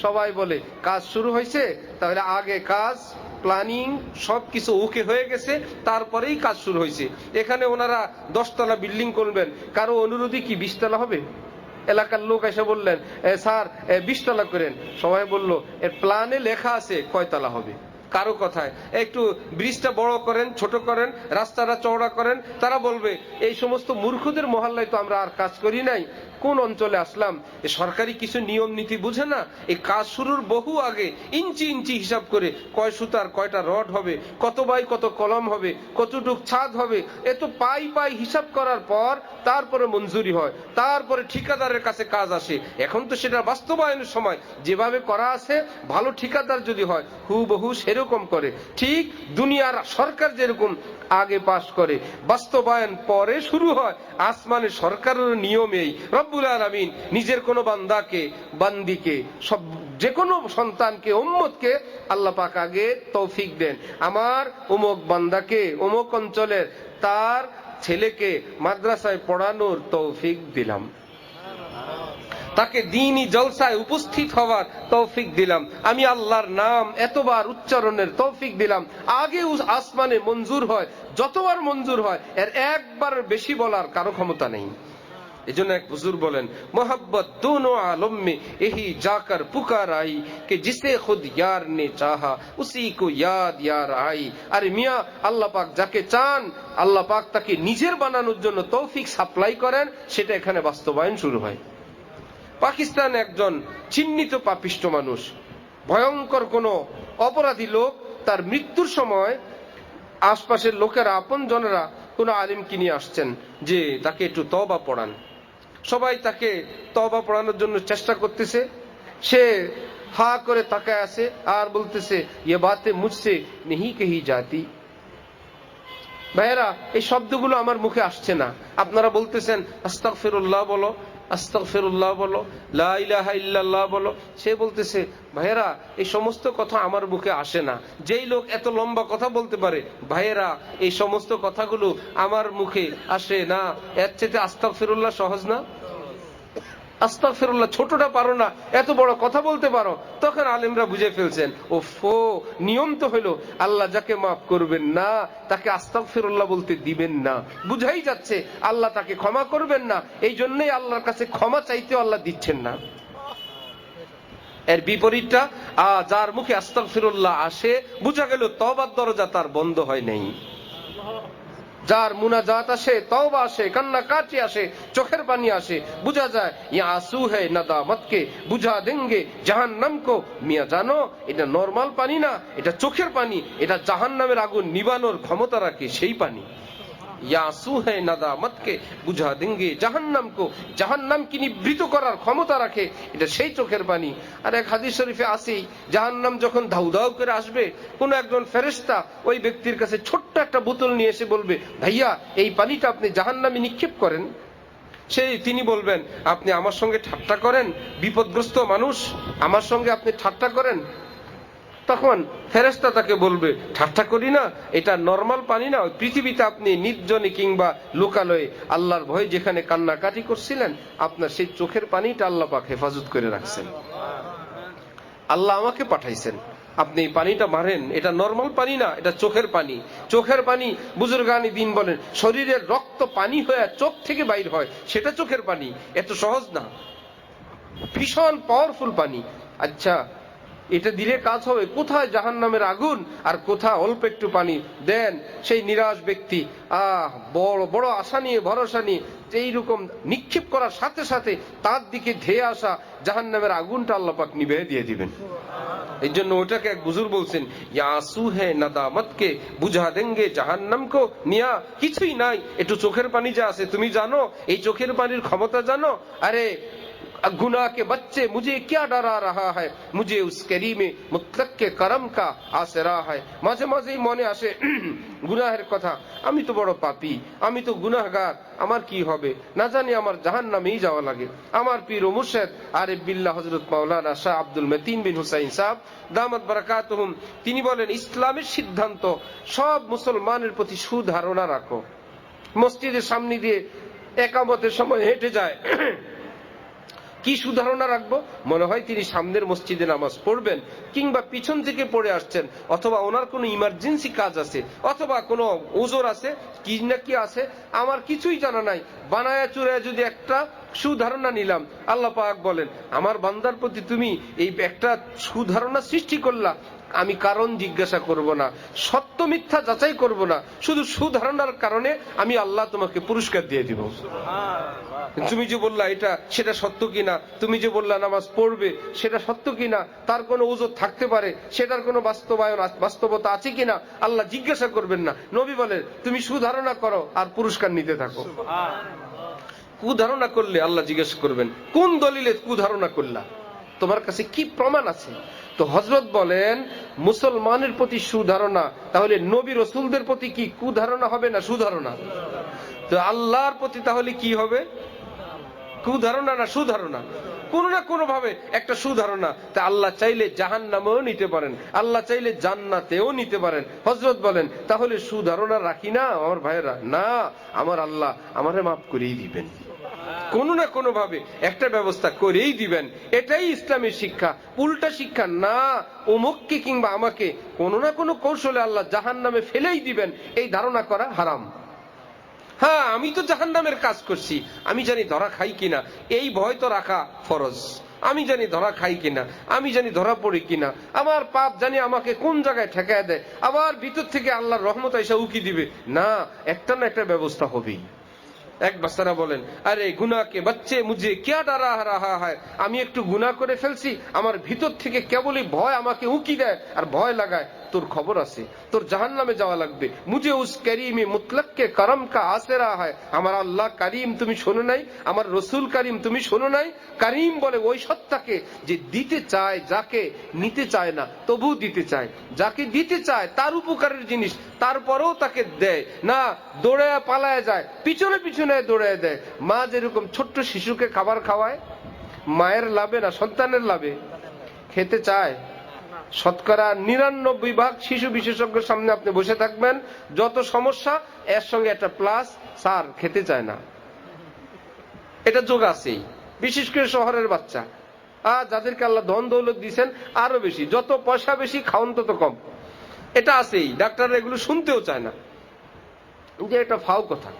সবাই বলে কাজ শুরু হয়েছে, তাহলে আগে কাজ প্ল্যানিং সবকিছু ওকে হয়ে গেছে, তারপরেই কাজ শুরু হয়েছে। এখানে ওনারা 10 তলা বিল্ডিং করবেন, কারো অনুরোধে কি 20 তলা হবে? এলাকার লোক এসে বললেন স্যার 20 তলা করেন, সবাই বলল এর প্ল্যানে লেখা আছে কয় তলা হবে। কারো কথায় একটু ব্রিজটা বড় করেন, ছোট করেন, রাস্তাটা চওড়া করেন, তারা বলবে এই সমস্ত মূর্খদের মহল্লায় তো আমরা আর কাজ করি নাই, কোন অঞ্চলে আসলাম, সরকারি কিছু নিয়ম নীতি বুঝে না। এই কাজ শুরুর বহু আগে ইঞ্চি ইঞ্চি হিসাব করে কয় সুতার কয়টা রড হবে, কত বাই কত কলম হবে, কতটুক ছাদ হবে, এত পাই পাই হিসাব করার পর তারপরে মঞ্জুরি হয়, তারপরে ঠিকাদারের কাছে কাজ আসে। এখন তো সেটা বাস্তবায়নের সময় যেভাবে করা আছে, ভালো ঠিকাদার যদি হয় হুবহু সেরকম করে। ঠিক দুনিয়ার সরকার যেরকম আগে পাশ করে, বাস্তবায়ন পরে শুরু হয়। আসমানের সরকারের নিয়ম এই, রব্বুল আলামিন নিজের কোন বান্দাকে বান্দিকে সব যে কোনো সন্তানকে উম্মতকে আল্লাহ পাক আগে তৌফিক দেন, আমার অমুক বান্দাকে অমুক অঞ্চলের তার ছেলেকে মাদ্রাসায় পড়ানোর তৌফিক দিলাম, তাকে দ্বীনি জলসায় উপস্থিত হওয়ার তৌফিক দিলাম, আমি আল্লাহর নাম এতবার উচ্চারণের তৌফিক দিলাম। আগে আসমানে মঞ্জুর হয়, যতবার মঞ্জুর হয় এর একবার বেশি বলার কারো ক্ষমতা নেই। এজন্য এক হুজুর বলেন মোহব্বত দোনো আলম মে यही जाकर पुकार आई कि जिसे खुद यार ने चाहा उसी को याद यार आई। আরে মিয়া, আল্লাহ পাক যাকে চান আল্লাহ পাক তাকে নিজের বানানোর জন্য তৌফিক সাপ্লাই করেন, সেটা এখানে বাস্তবায়ন শুরু হয়। পাকিস্তান একজন চিহ্নিত পাপিষ্ট মানুষ, ভয়ঙ্কর কোন অপরাধী লোক, তার মৃত্যুর সময় আশপাশের লোকেরা আপনজনেরা কোন আলিমকে নিয়ে আসছেন যে তাকে একটু তওবা পড়ান। সবাই তাকে তওবা পড়ানোর জন্য চেষ্টা করতেছে, সে হা করে তাকায় আছে আর বলতেছে ये बातें मुझसे नहीं कही जाती। ভাইয়েরা, এই শব্দগুলো আমার মুখে আসছে না, আপনারা বলতেছেন আস্তাগফিরুল্লাহ বলো, আস্তাগফিরুল্লাহ বলো, লা ইলাহা ইল্লাল্লাহ বলো। সে বলতেছে ভাইয়েরা এই সমস্ত কথা আমার মুখে আসে না। যেই লোক এত লম্বা কথা বলতে পারে, ভাইয়েরা এই সমস্ত কথাগুলো আমার মুখে আসে না, এর চেয়ে আস্তাগফিরুল্লাহ সহজ না? আস্তাগফিরুল্লাহ ছোটটা পারো না, এত বড় কথা বলতে পারো। তখন আলেমরা বুঝে ফেলছেন ওফো, নিয়ম তো হলো আল্লাহ যাকে মাফ করবেন না তাকে আস্তাগফিরুল্লাহ বলতে দিবেন না, বুঝাই যাচ্ছে আল্লাহ তাকে ক্ষমা করবেন না, এই জন্যই আল্লাহর কাছে ক্ষমা চাইতে আল্লাহ দিচ্ছেন না। এর বিপরীতটা, যার মুখে আস্তাগফিরুল্লাহ আসে, বুঝা গেল তওবার দরজা তার বন্ধ হয় নাই। যার মুনাজাত আসে, তওবা আসে, কান্নাকাটি আসে, চোখের পানি আসে, বুঝা যায় ইয়া আসু হে নাদামত কে বুঝা দেঙ্গে জাহান্নাম কো। মিয়া জানো, এটা নরমাল পানি না, এটা চোখের পানি, এটা জাহান্নামের আগুন নিবানোর ক্ষমতা রাখে সেই পানি। ইয়া আসু হে নাদামত কে বুঝা দেঙ্গে জাহান্নাম কো, জাহান্নামকে নিবৃত করার ক্ষমতা রাখে, এটা সেই চোখের পানি। আর এক হাদিস শরীফে আসেই জাহান্নাম যখন ধাউ ধাউ করে আসবে, কোন একজন ফেরেশতা ওই ব্যক্তির কাছে ছোট্ট একটা বোতল নিয়ে এসে বলবে ভাইয়া এই পানিটা আপনি জাহান্নামে নিক্ষেপ করেন। তিনি বলবেন আপনি আমার সঙ্গে ঠাট্টা করেন, বিপদগ্রস্ত মানুষ, আমার সঙ্গে আপনি ঠাট্টা করেন। তখন ফেরেশতা তাকে বলবে ঠাট্টা করি না, এটা নরমাল পানি না, ওই পৃথিবীতে আপনি নির্জনে কিংবা লোকালয়ে আল্লাহর ভয়ে যেখানে কান্নাকাটি করছিলেন, আপনার সেই চোখের পানিটা আল্লাহ পাক হেফাজত করে রাখছেন, আল্লাহ আমাকে পাঠাইছেন, আপনি এই পানিটা মারেন, এটা নরমাল পানি না, এটা চোখের পানি। চোখের পানি বুজুর্গানি দিন বলেন শরীরের রক্ত পানি হয়ে চোখ থেকে বাইর হয়, সেটা চোখের পানি, এত সহজ না, ভীষণ পাওয়ারফুল পানি। আচ্ছা, এটা দিলে কাজ হবে? কোথায় জাহান্নামের আগুন আর কোথায় অল্প একটু পানি দেন। সেই নিরাশ ব্যক্তি বড় বড় আশা নিয়ে ভরসা নিয়ে যে এইরকম নিক্ষেপ করার সাথে সাথে তার দিকে ধেয়ে আসা জাহান্নামের আগুনটা আল্লাহ পাক নিভিয়ে দিয়ে দিবেন। এই জন্য ওটাকে এক বুজুর্গ বলছেন, ইয়াসু হে নাদামতকে বুঝা দেঙ্গে জাহান্নামকো নিয়া, কিছুই নাই, একটু চোখের পানি যা আছে তুমি জানো, এই চোখের পানির ক্ষমতা জানো? আরে गुनाह के बच्चे मुझे क्या डरा रहा है, मुझे उस करीम मुतलक के करम का आसरा है। মাঝে মাঝেই মনে আসে গুনাহের কথা, আমি তো বড় পাপী, আমি তো গুনাহগার, আমার কি হবে, না জানি আমার জাহান্নামেই যাওয়া লাগে। আমার পীর ও মুর্শিদ আরিফ বিল্লাহ হযরত মাওলানা শাহ আব্দুল মতিন বিন হুসাইন সাহেব দামাত বারাকাতুহুম, তিনি বলেন, ইসলামের সিদ্ধান্ত সব মুসলমানের প্রতি সুধারণা রাখো। মসজিদের সামনে দিয়ে একামতের সময় হেঁটে যায়, কি সুধারণা রাখবো? মনে হয় তিনি সামনের মসজিদে নামাজ পড়বেন, কিংবা পিছন থেকে পড়ে আসছেন, অথবা ওনার কোনো ইমার্জেন্সি কাজ আছে, অথবা কোনো ওজোর আছে, কি না কি আছে, আমার কিছুই জানা নাই। বানায়া চুরায় যদি একটা সুধারণা নিলাম, আল্লাহ পাক বলেন, আমার বান্দার প্রতি তুমি এই একটা সুধারণা সৃষ্টি করলা, আমি কারণ জিজ্ঞাসা করব না, সত্য মিথ্যা যাচাই করব না, শুধু সুধারণার কারণে আমি আল্লাহ তোমাকে পুরস্কার দিয়ে দিব। তুমি যে বললা এটা সেটা সত্য কিনা, তুমি যে বললা নামাজ পড়বে সেটা সত্য কিনা, তার কোনো ওজোর থাকতে পারে, সেটার কোনো বাস্তবতা আছে কিনা আল্লাহ জিজ্ঞাসা করবেন না। নবী বলেন, তুমি সুধারণা করো আর পুরস্কার নিতে থাকো। কুধারণা করলে আল্লাহ জিজ্ঞাসা করবেন, কোন দলিলে কুধারণা করলা, তোমার কাছে কি প্রমাণ আছে? তো হযরত বলেন, মুসলমানের প্রতি সুধারণা, তাহলে নবী রাসূলদের প্রতি কি কুধারণা হবে না সুধারণা? তো আল্লাহর প্রতি তাহলে কি হবে? কুধারণা না সুধারণা? কোন না কোন ভাবে একটা সুধারণা। তা আল্লাহ চাইলে জাহান্নামেও নিতে পারেন, আল্লাহ চাইলে জান্নাতেও নিতে পারেন। হযরত বলেন, তাহলে সুধারণা রাখি না আমার ভাইয়েরা? না, আমার আল্লাহ আমারে মাফ করেই দিবেন, কোনো না কোনো ভাবে একটা ব্যবস্থা করেই দিবেন। এটাই ইসলামের শিক্ষা, উল্টা শিক্ষা না। অমুককে কিংবা আমাকে কোনো না কোনো কৌশলে আল্লাহ জাহান্নামে ফেলেই দিবেন, এই ধারণা করা হারাম। হ্যাঁ, আমি তো জাহান্নামের কাজ করছি, আমি জানি ধরা খাই কিনা, এই ভয় তো রাখা ফরজ। আমি জানি ধরা খাই কিনা, আমি জানি ধরা পড়ি কিনা, আমার পাপ জানি আমাকে কোন জায়গায় ঠেকায় দেয়, আবার ভিতর থেকে আল্লাহর রহমত এসে উকি দিবে না, একটা না একটা ব্যবস্থা হবেই। এক বাচ্চারা বলেন, আরে গুনাহকে বাচ্চে মুঝে ক্যা ডরা রাহা হয়, আমি একটু গুনাহ করে ফেলছি, আমার ভিতর থেকে কেবলই ভয় আমাকে উকি দেয় আর ভয় লাগায়। তোর খবর আছে, তোর জাহান্নামে যাওয়া লাগবে। মুঝে উস করিম মুতলক কে করম কা আসরা হয়, আমার আল্লাহ করিম তুমি শোনো নাই, আমার রসুল করিম তুমি শোনো নাই? করিম বলে ওই সত্তাকে যে দিতে চায়, যাকে নিতে চায় না তবু দিতে চায়, যাকে দিতে চায় তার উপকারের জিনিস তারপরেও তাকে দেয় না, দৌড়ে পালায় যায়, পিছনে পিছনে দৌড়ে দেয়। মা যেরকম ছোট্ট শিশুকে খাবার খাওয়ায়, মায়ের লাভে না সন্তানের লাভে? খেতে চায়? শতকরা 99% শিশু বিশেষজ্ঞের সামনে আপনি বসে থাকবেন, যত সমস্যা এর সঙ্গে একটা প্লাস, স্যার খেতে চায় না। এটা যোগ আছেই, বিশেষ করে শহরের বাচ্চা, আর যাদেরকে আল্লাহ ধন দৌলত দিয়েছেন আরো বেশি, যত পয়সা বেশি খাওন তত কম, এটা আছেই। ডাক্তাররা এগুলো শুনতেও চায় না, যে এটা ফাও কথা,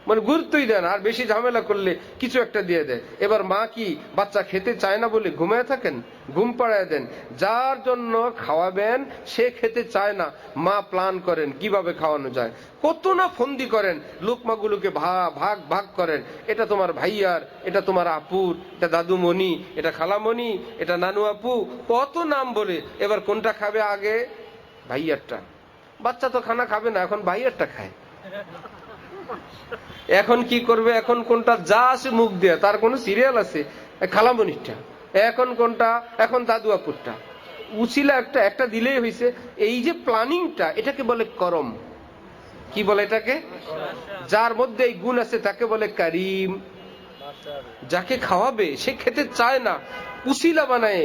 মানে গুরুত্বই দেয় না, আর বেশি ঝামেলা করলে কিছু একটা দিয়ে দেয়। এবার মা কি বাচ্চা খেতে চায় না বলে ঘুমায় থাকেন? ঘুম পাড়ায় দেন। যার জন্য খাওয়াবেন সে খেতে চায় না, মা প্ল্যান করেন কিভাবে খাওয়ানো যায়, কত না ফন্দি করেন, লোকমাগুলোকে ভাগ ভাগ করেন, এটা তোমার ভাইয়ার, এটা তোমার আপুর, এটা দাদুমণি, এটা খালামণি, এটা নানু আপু, কত নাম বলে। এবার কোনটা খাবে আগে? ভাইয়ারটা। বাচ্চা তো খানা খাবে না, এখন ভাইয়ারটা খায়। এখন কি করবে? এখন কোনটা যা আছে মুখ দিয়ে, তার কোন সিরিয়াল আছে? খালামণিরটা। এখন কোনটা? এখন দাদু আপুরটা। উচিলা একটা একটা দিলেই হয়েছে। এই যে প্ল্যানিংটা, এটাকে বলে করম। কি বলে এটাকে? যার মধ্যে এই গুণ আছে তাকে বলে করিম। যাকে খাওয়াবে সে খেতে চায় না, উচিলা বানায়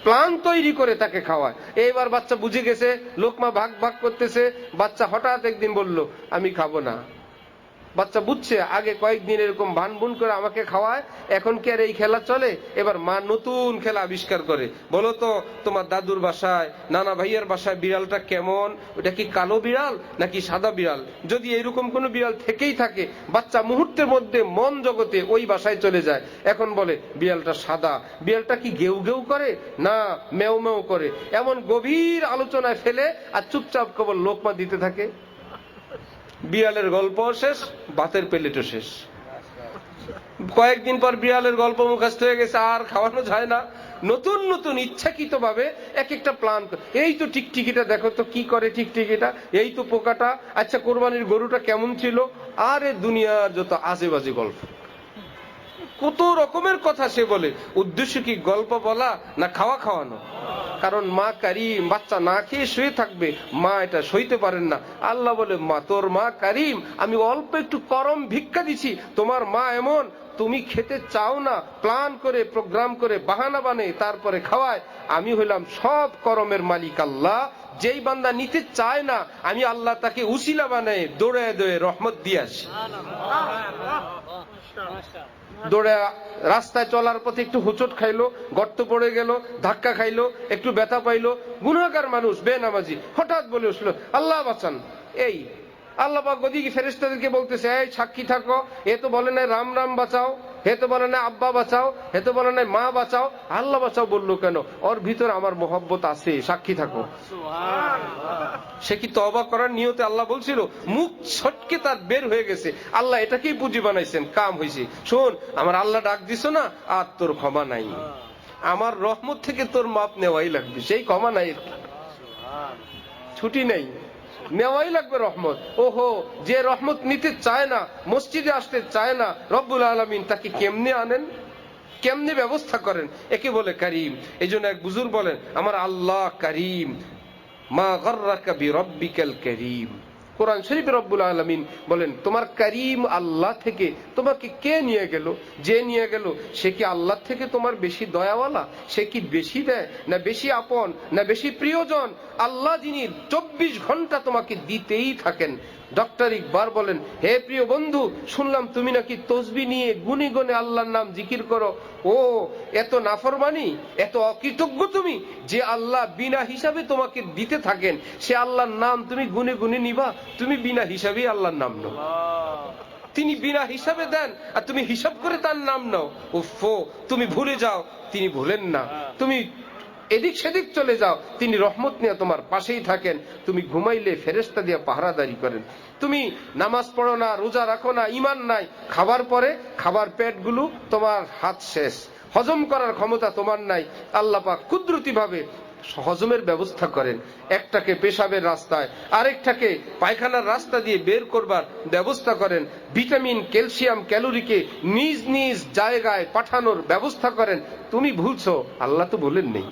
প্ল্যান তৈরি করে তাকে খাওয়ায়। এইবার বাচ্চা বুঝে গেছে, লোকমা ভাগ ভাগ করতেছে, বাচ্চা হঠাৎ একদিন বলল আমি খাবো না। বাচ্চা বুঝছে আগে কয়েকদিন এরকম ভানবুন করে আমাকে খাওয়ায়, এখন কি আর এই খেলা চলে? এবার মা নতুন খেলা আবিষ্কার করে, বলো তো তোমার দাদুর বাসায়, নানা ভাইয়ার বাসায় বিড়ালটা কেমন? ওটা কি কালো বিড়াল নাকি সাদা বিড়াল? যদি এরকম কোনো বিড়াল থেকেই থাকে, বাচ্চা মুহূর্তের মধ্যে মন জগতে ওই বাসায় চলে যায়। এখন বলে বিড়ালটা সাদা। বিড়ালটা কি গেউ গেউ করে না মেও মেও করে? এমন গভীর আলোচনায় ফেলে আর চুপচাপ কেবল লোকমা দিতে থাকে। বিড়ালের গল্প শেষ, ভাতের প্লেটও শেষ। কয়েকদিন পর বিড়ালের গল্প মুখস্থ হয়ে গেছে, আর খাওয়ানো যায় না। নতুন নতুন ইচ্ছাকৃত ভাবে এক একটা প্ল্যান। এই তো টিকটিকিটা দেখো তো কি করে, টিকটিকিটা, এই তো পোকাটা, আচ্ছা কোরবানির গরুটা কেমন ছিল। আরে দুনিয়ার যত আজে বাজে গল্প, কত রকমের কথা সে বলে। উদ্দেশ্য কি গল্প বলা না খাওয়া খাওয়ানো? কারণ মা কারিম, বাচ্চা না খেয়ে শুয়ে থাকবে, মা এটা সইতে পারেন না। আল্লাহ বলে, মা তোর মা কারিম, আমি অল্প একটু করম ভিক্ষা দিছি, তোমার মা এমন, তুমি খেতে চাও না, প্ল্যান করে প্রোগ্রাম করে বাহানা বানে তারপরে খাওয়ায়। আমি হইলাম সব করমের মালিক আল্লাহ। যেই বান্দা নিতে চায় না, আমি আল্লাহ তাকে উসিলা বানায় দৌড়ে দৌড়ে রহমত দিয়ে আসি। দৌড়ে রাস্তায় চলার পথে একটু হোঁচট খাইলো, গর্ত পড়ে গেল, ধাক্কা খাইলো, একটু ব্যথা পাইলো, গুনাহগার মানুষ, বেনামাজি, হঠাৎ বলে উঠলো আল্লাহ বাঁচান। এই আল্লাহ পাক ওদিকে ফেরেশতাদেরকে বলতেছে, এই সাক্ষী থাকো, এ তো বলে নাই রাম রাম বাঁচাও, হে তো বলে নাই আব্বা বাঁচাও, হে তো বলে নাই মা বাঁচাও, আল্লাহ বাঁচাও বললো কেন? ওর ভিতরে আমার মোহব্বত আছে, সাক্ষী থাকো। সে কি তওবা করার নিয়তে আল্লাহ বলছিল? মুখ ছটকে তার বের হয়ে গেছে। আল্লাহ এটাকেই পুঁজি বানাইছেন, কাম হয়েছে। শোন, আমার আল্লাহ ডাক দিছ না, আর তোর ক্ষমা নাই, আমার রহমত থেকে তোর মাপ নেওয়াই লাগবে। সেই ক্ষমা নাই, ছুটি নেই, নেওয়াই লাগবে রহমত। ওহো, যে রহমত নিতে চায় না, মসজিদে আসতে চায় না, রব্বুল আলামিন তাকে কেমনে আনেন, কেমনে ব্যবস্থা করেন, একে বলে কারিম। এই জন্য এক বুজুর্গ বলেন, আমার আল্লাহ কারিম, মা গাররাকা বিরব্বিকাল কারীম। কোরআন শরীফে রব্বুল আলামিন বলেন, তোমার কারীম আল্লাহ থেকে তোমাকে কে নিয়ে গেল? যে নিয়ে গেল সে কি আল্লাহ থেকে তোমার বেশি দয়াওয়ালা? সে কি বেশি দেয় না বেশি আপন না বেশি প্রিয়জন? আল্লাহ যিনি 24 ঘন্টা তোমাকে দিতেই থাকেন। ডক্টর ইকবাল বলেন, হে প্রিয় বন্ধু, শুনলাম তুমি নাকি তসবিহ নিয়ে গুনে গুনে আল্লাহর নাম জিকির করো। ও এত নাফরমানি, এত অকৃতজ্ঞ তুমি, যে আল্লাহ বিনা হিসাবে তোমাকে দিতে থাকেন, সে আল্লাহর নাম তুমি গুনে গুনে নিবা? তুমি বিনা হিসাবে আল্লাহর নাম নাও। তিনি বিনা হিসাবে দেন আর তুমি হিসাব করে তার নাম নাও। উফো, তুমি ভুলে যাও, তিনি ভুলেন না। তুমি এদিক সেদিক চলে যাও, তিনি রহমত নিয়ে তোমার পাশেই থাকেন। তুমি ঘুমাইলে ফেরেশতা দিয়ে পাহারাদারি করেন। তুমি নামাজ পড়ো না, রোজা রাখো না, ঈমান নাই, খাবার পরে খাবার পেটগুলো তোমার হাত শেষ, হজম করার ক্ষমতা তোমার নাই। আল্লাহ পাক কুদরতি ভাবে হজমের ব্যবস্থা করেন। একটাকে পেশাবের রাস্তায়, আরেকটাকে পায়খানার রাস্তা দিয়ে বের করবার ব্যবস্থা করেন। ভিটামিন, ক্যালসিয়াম, ক্যালোরিকে নিজ নিজ জায়গায় পাঠানোর ব্যবস্থা করেন। তুমি ভুলছো, আল্লাহ তো বলেন নেই।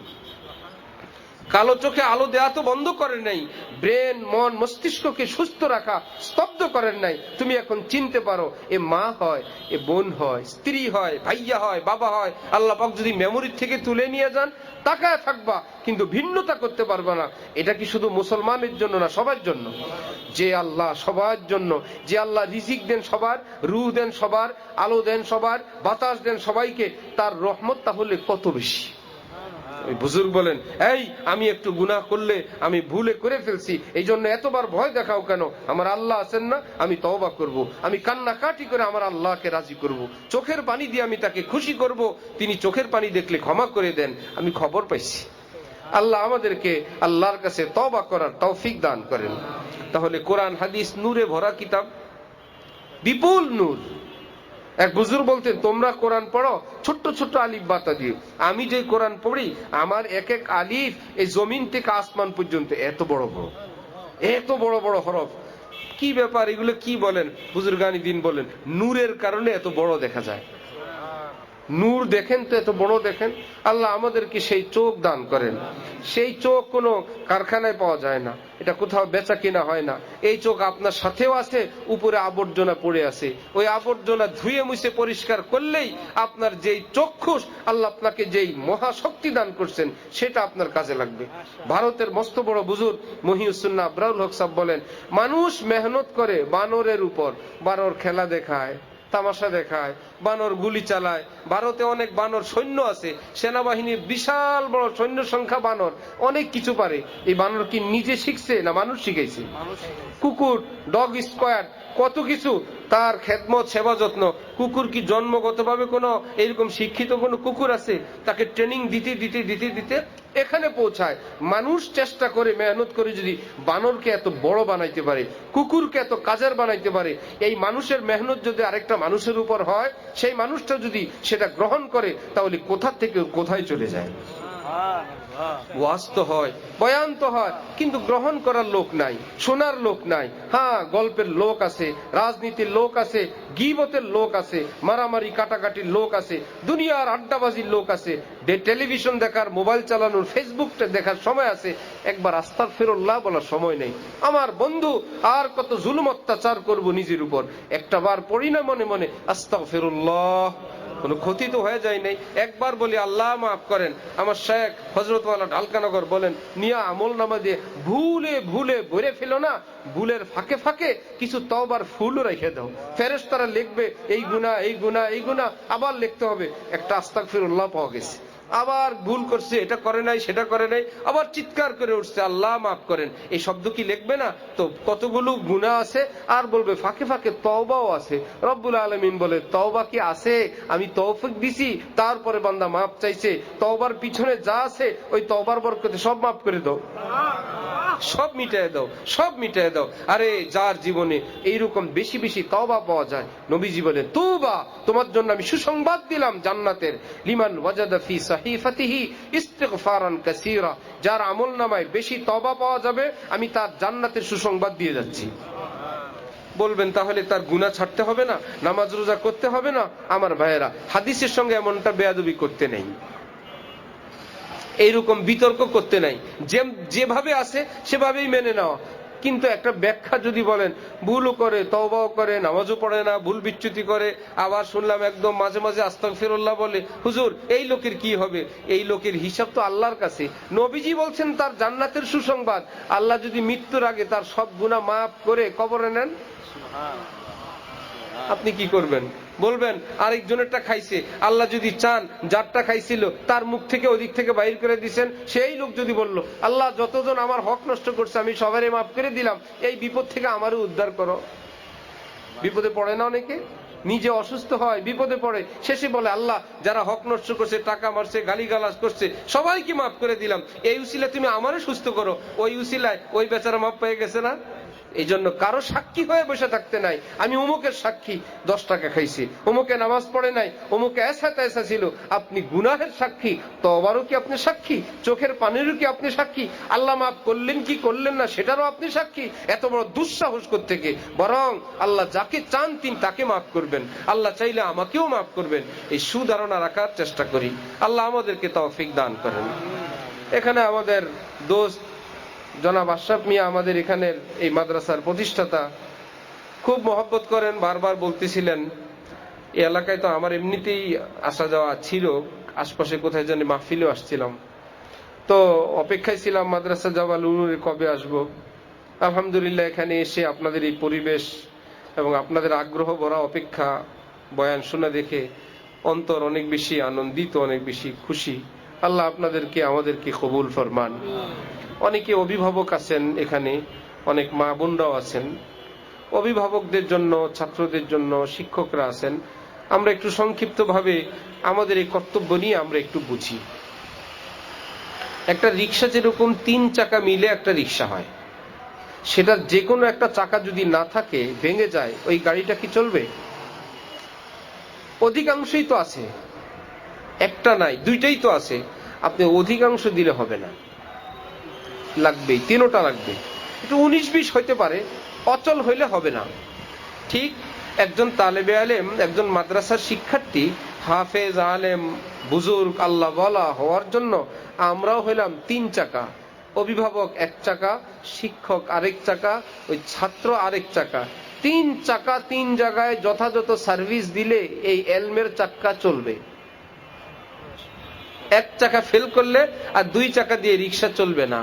কালো চোখে আলো দেয়া তো বন্ধ করেন নাই। ব্রেন, মন, মস্তিষ্ককে সুস্থ রাখা স্তব্ধ করেন নাই। তুমি এখন চিনতে পারো, এ মা হয়, এ বোন হয়, স্ত্রী হয়, ভাইয়া হয়, বাবা হয়। আল্লাহ পাক যদি মেমোরি থেকে তুলে নিয়ে যান, তাকায় থাকবা, কিন্তু ভিন্নতা করতে পারবা না। এটা কি শুধু মুসলমানের জন্য না, সবার জন্য? যে আল্লাহ সবার জন্য, যে আল্লাহ রিজিক দেন সবার, রূহ দেন সবার, আলো দেন সবার, বাতাস দেন সবাইকে, তার রহমত তাহলে কত বেশি। বুজুর্গ বলেন, এই আমি একটু গুনাহ করলে, আমি ভুলে করে ফেলছি, এই জন্য এতবার ভয় দেখাও কেন? আমার আল্লাহ আছেন না, আমি তওবা করব, আমি কান্নাকাটি করে আমার আল্লাহকে রাজি করব, চোখের পানি দিয়ে আমি তাকে খুশি করব। তিনি চোখের পানি দেখলে ক্ষমা করে দেন। আমি খবর পাইছি। আল্লাহ আমাদেরকে আল্লাহর কাছে তওবা করার তৌফিক দান করেন। তাহলে কোরআন হাদিস নূরে ভরা কিতাব, বিপুল নূর। এক বুজুর্গ বলতেন, তোমরা কোরআন পড়ো ছোট্ট ছোট্ট আলিফ বাতা দিয়ে। আমি যে কোরআন পড়ি, আমার এক এক আলিফ এই জমিন থেকে আসমান পর্যন্ত এত বড় বড়, এত বড় বড় হরফ। কি ব্যাপার, এগুলো কি বলেন? বুজুর্গানি দিন বলেন, নূরের কারণে এত বড় দেখা যায়। নূর দেখেন তো, এত বড় দেখেন। আল্লাহ আমাদেরকে সেই চোখ দান করেন। সেই চোখ কোনো কারখানায় পাওয়া যায় না, এটা কোথাও বেচা কিনা হয় না। এই চোখ আপনার সাথেও আছে, উপরে আবর্জনা পড়ে আছে। ওই আবর্জনা ধুয়ে মুছে পরিষ্কার করলেই আপনার যেই চক্ষুষ আল্লাহ আপনাকে যেই মহাশক্তি দান করছেন, সেটা আপনার কাজে লাগবে। ভারতের মস্ত বড় বুজুর্গ মহিউসুন্নাহ আবরাউল হক সাহেব বলেন, মানুষ মেহনত করে বানরের উপর, বানর খেলা দেখায়, তামাশা দেখায়, বানর গুলি চালায়। ভারতে অনেক বানর সৈন্য আছে, সেনাবাহিনীর বিশাল বড় সৈন্য সংখ্যা বানর, অনেক কিছু পারে। এই বানর কি নিজে শিখছে না মানুষ শিখাইছে? কুকুর, ডগ স্কোয়াড, কত কিছু, তার খেদমত সেবা যত্ন। কুকুর কি জন্মগতভাবে কোনো এরকম শিক্ষিত কোনো কুকুর আছে? তাকে ট্রেনিং দিতে দিতে দিতে দিতে এখানে পৌঁছায়। মানুষ চেষ্টা করে মেহনত করে যদি বানরকে এত বড় বানাইতে পারে, কুকুরকে এত কাজের বানাইতে পারে, এই মানুষের মেহনত যদি আরেকটা মানুষের উপর হয়, সেই মানুষটা যদি সেটা গ্রহণ করে, তাহলে কোথা থেকে কোথায় চলে যায়। ওয়াজ তো হয়, বয়ান তো হয়, কিন্তু গ্রহণ করার লোক নাই, শোনার লোক নাই। হ্যাঁ, গল্পের লোক আছে, রাজনীতির লোক আছে, গীবতের লোক আছে, মারামারি কাটাকাটির লোক আছে, দুনিয়ার আড্ডাবাজির লোক আছে, টেলিভিশন দেখার, মোবাইল চালানোর, ফেসবুক দেখার সময় আছে, একবার আস্তাগফিরুল্লাহ বলার সময় নেই। আমার বন্ধু, আর কত জুলুম অত্যাচার করব নিজের উপর, একটা বার পড়ি না মনে মনে আস্তাগফিরুল্লাহ, কোনো ক্ষতি তো হয়ে যায় নাই। একবার বলি আল্লাহ মাফ করেন। আমার শেখ হযরতওয়ালা ঢালকানগর বলেন, মিয়া আমল নামা দিয়ে ভুলে ভুলে ভরে ফেলো না, ভুলের ফাঁকে ফাঁকে কিছু তওবার ফুলও রেখে দাও, ফেরেশতারা লিখবে এই গুনাহ এই গুনাহ এই গুনাহ, আবার লিখতে হবে একটা আস্তাগফিরুল্লাহ পাওয়া গেছে। আবার ভুল করছে, এটা করে নাই সেটা করে নাই, আবার চিৎকার করে উঠছে আল্লাহ মাফ করেন, এই শব্দ কি লিখবে না? তো কতগুলো গুনাহ আছে, আর বলবে ফাঁকে ফাঁকে তওবাও আছে। রব্বুল আলামিন বলে তওবা কি আছে? আমি তৌফিক দিছি, তারপরে বান্দা মাফ চাইছে, তওবার পিছনে যা আছে ওই তওবার বরকতে সব মাফ করে দাও, সব মিটায় দাও, সব মিটায় দাও। আরে যার জীবনে এইরকম বেশি বেশি তওবা পাওয়া যায়, নবীজি বলেন তুবা, তোমার জন্য আমি সুসংবাদ দিলাম জান্নাতের, লিমান ওয়াজাদা ফি সাহিফাতিহি ইস্তিগফারান কাসীরা, যার আমলনামায় বেশি তওবা পাওয়া যাবে, আমি তার জান্নাতের সুসংবাদ দিয়ে যাচ্ছি। বলবেন তাহলে তার গুনাহ ছাড়তে হবে না, নামাজ রোজা করতে হবে না? আমার ভাইয়েরা, হাদিসের সঙ্গে এমনটা বেয়াদবি করতে নেই, এইরকম বিতর্ক করতে নাই, যেভাবে আছে সেভাবেই মেনে নেওয়া। কিন্তু একটা ব্যাখ্যা যদি বলেন, ভুলও করে, তওবাও করে, নামাজও পড়ে না, ভুল বিচ্যুতি করে, আবার শুনলাম একদম মাঝে মাঝে আস্তাগফিরুল্লাহ বলে, হুজুর এই লোকের কি হবে? এই লোকের হিসাব তো আল্লাহর কাছে। নবীজি বলছেন তার জান্নাতের সুসংবাদ, আল্লাহ যদি মৃত্যুর আগে তার সব গুনাহ মাফ করে কবরে নেন, আপনি কি করবেন? বলবেন আরেকজনেরটা খাইছে, আল্লাহ যদি চান যারটা খাইছিল তার মুখ থেকে ওদিক থেকে বাইর করে দিচ্ছেন। সেই লোক যদি বলল, আল্লাহ যতজন আমার হক নষ্ট করছে আমি সবারই মাফ করে দিলাম, এই বিপদ থেকে আমারও উদ্ধার করো। বিপদে পড়ে না অনেকে, নিজে অসুস্থ হয়, বিপদে পড়ে, শেষে বলে আল্লাহ যারা হক নষ্ট করছে, টাকা মারছে, গালিগালাজ করছে, সবাইকে মাফ করে দিলাম, এই উসিলা তুমি আমারও সুস্থ করো। ওই উসিলায় ওই বেচারা মাফ পেয়ে গেছে না? এই জন্য কারো সাক্ষী হয়ে বসে থাকতে নাই। আমি অমুকের সাক্ষী, 10 টাকা খাইছি, অমুকে নামাজ পড়ে নাই, অমুকে এসা তেসা ছিল। আপনি গুনাহের সাক্ষী, তওবারও কি আপনি সাক্ষী? চোখের পানিরও কি আপনি সাক্ষী? আল্লাহ মাফ করলেন কি করলেন না সেটারও আপনি সাক্ষী? এত বড় দুঃসাহস কোত্থেকে? বরং আল্লাহ যাকে চান তিনি তাকে মাফ করবেন, আল্লাহ চাইলে আমাকেও মাফ করবেন, এই সুধারণা রাখার চেষ্টা করি। আল্লাহ আমাদেরকে তৌফিক দান করেন। এখানে আমাদের দোস্ত জনাব আশরাফ মিয়া, আমাদের এখানের এই মাদ্রাসার প্রতিষ্ঠাতা, খুব মহব্বত করেন, বারবার বলতেছিলেন এই এলাকায় তো আমার এমনিতেই আসা যাওয়া ছিল, আশপাশে কোথায় জানি মাহফিলেও আসছিলাম, তো অপেক্ষায় ছিলাম মাদ্রাসা জাওয়াল উনুরে কবে আসব। আলহামদুলিল্লাহ এখানে এসে আপনাদের এই পরিবেশ এবং আপনাদের আগ্রহ ভরা অপেক্ষা, বয়ান শোনা দেখে অন্তর অনেক বেশি আনন্দিত, অনেক বেশি খুশি। আল্লাহ আপনাদেরকে আমাদেরকে কবুল ফরমান। অনেকে অভিভাবক আছেন এখানে, অনেক মা বোনরাও আছেন, অভিভাবকদের জন্য, ছাত্রদের জন্য শিক্ষকরা আছেন। আমরা একটু সংক্ষিপ্তভাবে আমাদের এই কর্তব্য নিয়ে আমরা একটু বুঝি। একটা রিক্সা যেরকম 3 চাকা মিলে একটা রিক্সা হয়, সেটা যে কোনো একটা চাকা যদি না থাকে, ভেঙে যায়, ওই গাড়িটা কি চলবে? অধিকাংশই তো আছে, একটা নাই, দুইটাই তো আছে, আপনি অধিকাংশ দিলে হবে না, লাগবেই, 3টা লাগবে। একটু 19-20 হইতে পারে, অচল হইলে হবে না। ঠিক একজন তালেবে আলেম, একজন মাদ্রাসার শিক্ষার্থী, হাফেজ, আলেম, বুজুর্গ, আল্লাহ ওয়ালা হওয়ার জন্য আমরাও হইলাম 3 চাকা, অভিভাবক 1 চাকা, শিক্ষক আরেক চাকা, ওই ছাত্র আরেক চাকা। 3 চাকা 3 জায়গায় যথাযথ সার্ভিস দিলে এই এলমের চাক্কা চলবে। 1 চাকা ফেল করলে আর 2 চাকা দিয়ে রিক্সা চলবে না,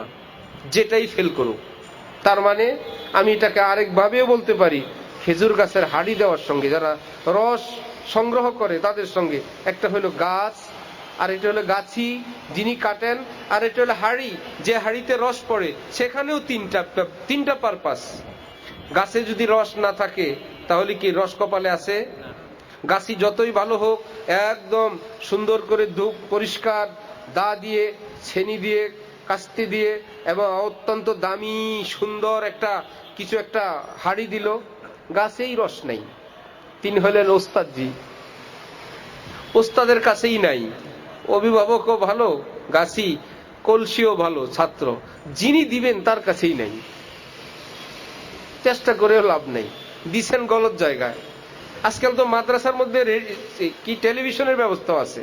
যেটাই ফেল করুক। তার মানে আমি এটাকে আরেক ভাবেও বলতে পারি, খেজুর গাছের হাড়ি দেওয়ার সঙ্গে, যারা রস সংগ্রহ করে তাদের সঙ্গে, একটা হলো গাছ, আর এটা হলো গাছি যিনি কাটেন, আর এটা হলো হাড়ি, যে হাড়িতে রস পড়ে, সেখানেও 3টা পারপাস। গাছে যদি রস না থাকে তাহলে কি রস কপালে আছে? গাছি যতই ভালো হোক, একদম সুন্দর করে ধূপ পরিষ্কার দা দিয়ে, ছেনি দিয়ে, কাস্তে দিয়ে, এবং অত্যন্ত দামি সুন্দর একটা কিছু একটা হাড়ি দিল, গাছেই রস নেই। তিনি হলেন ওস্তাদজি, ওস্তাদের কাছেই নাই। অভিভাবকও ভালো, গাছি, কলসিও ভালো, ছাত্র যিনি দিবেন তার কাছেই নাই। চেষ্টা করেও লাভ নেই, দিছেন গলত জায়গায়। আজকাল তো মাদ্রাসার মধ্যে কি টেলিভিশনের ব্যবস্থা আছে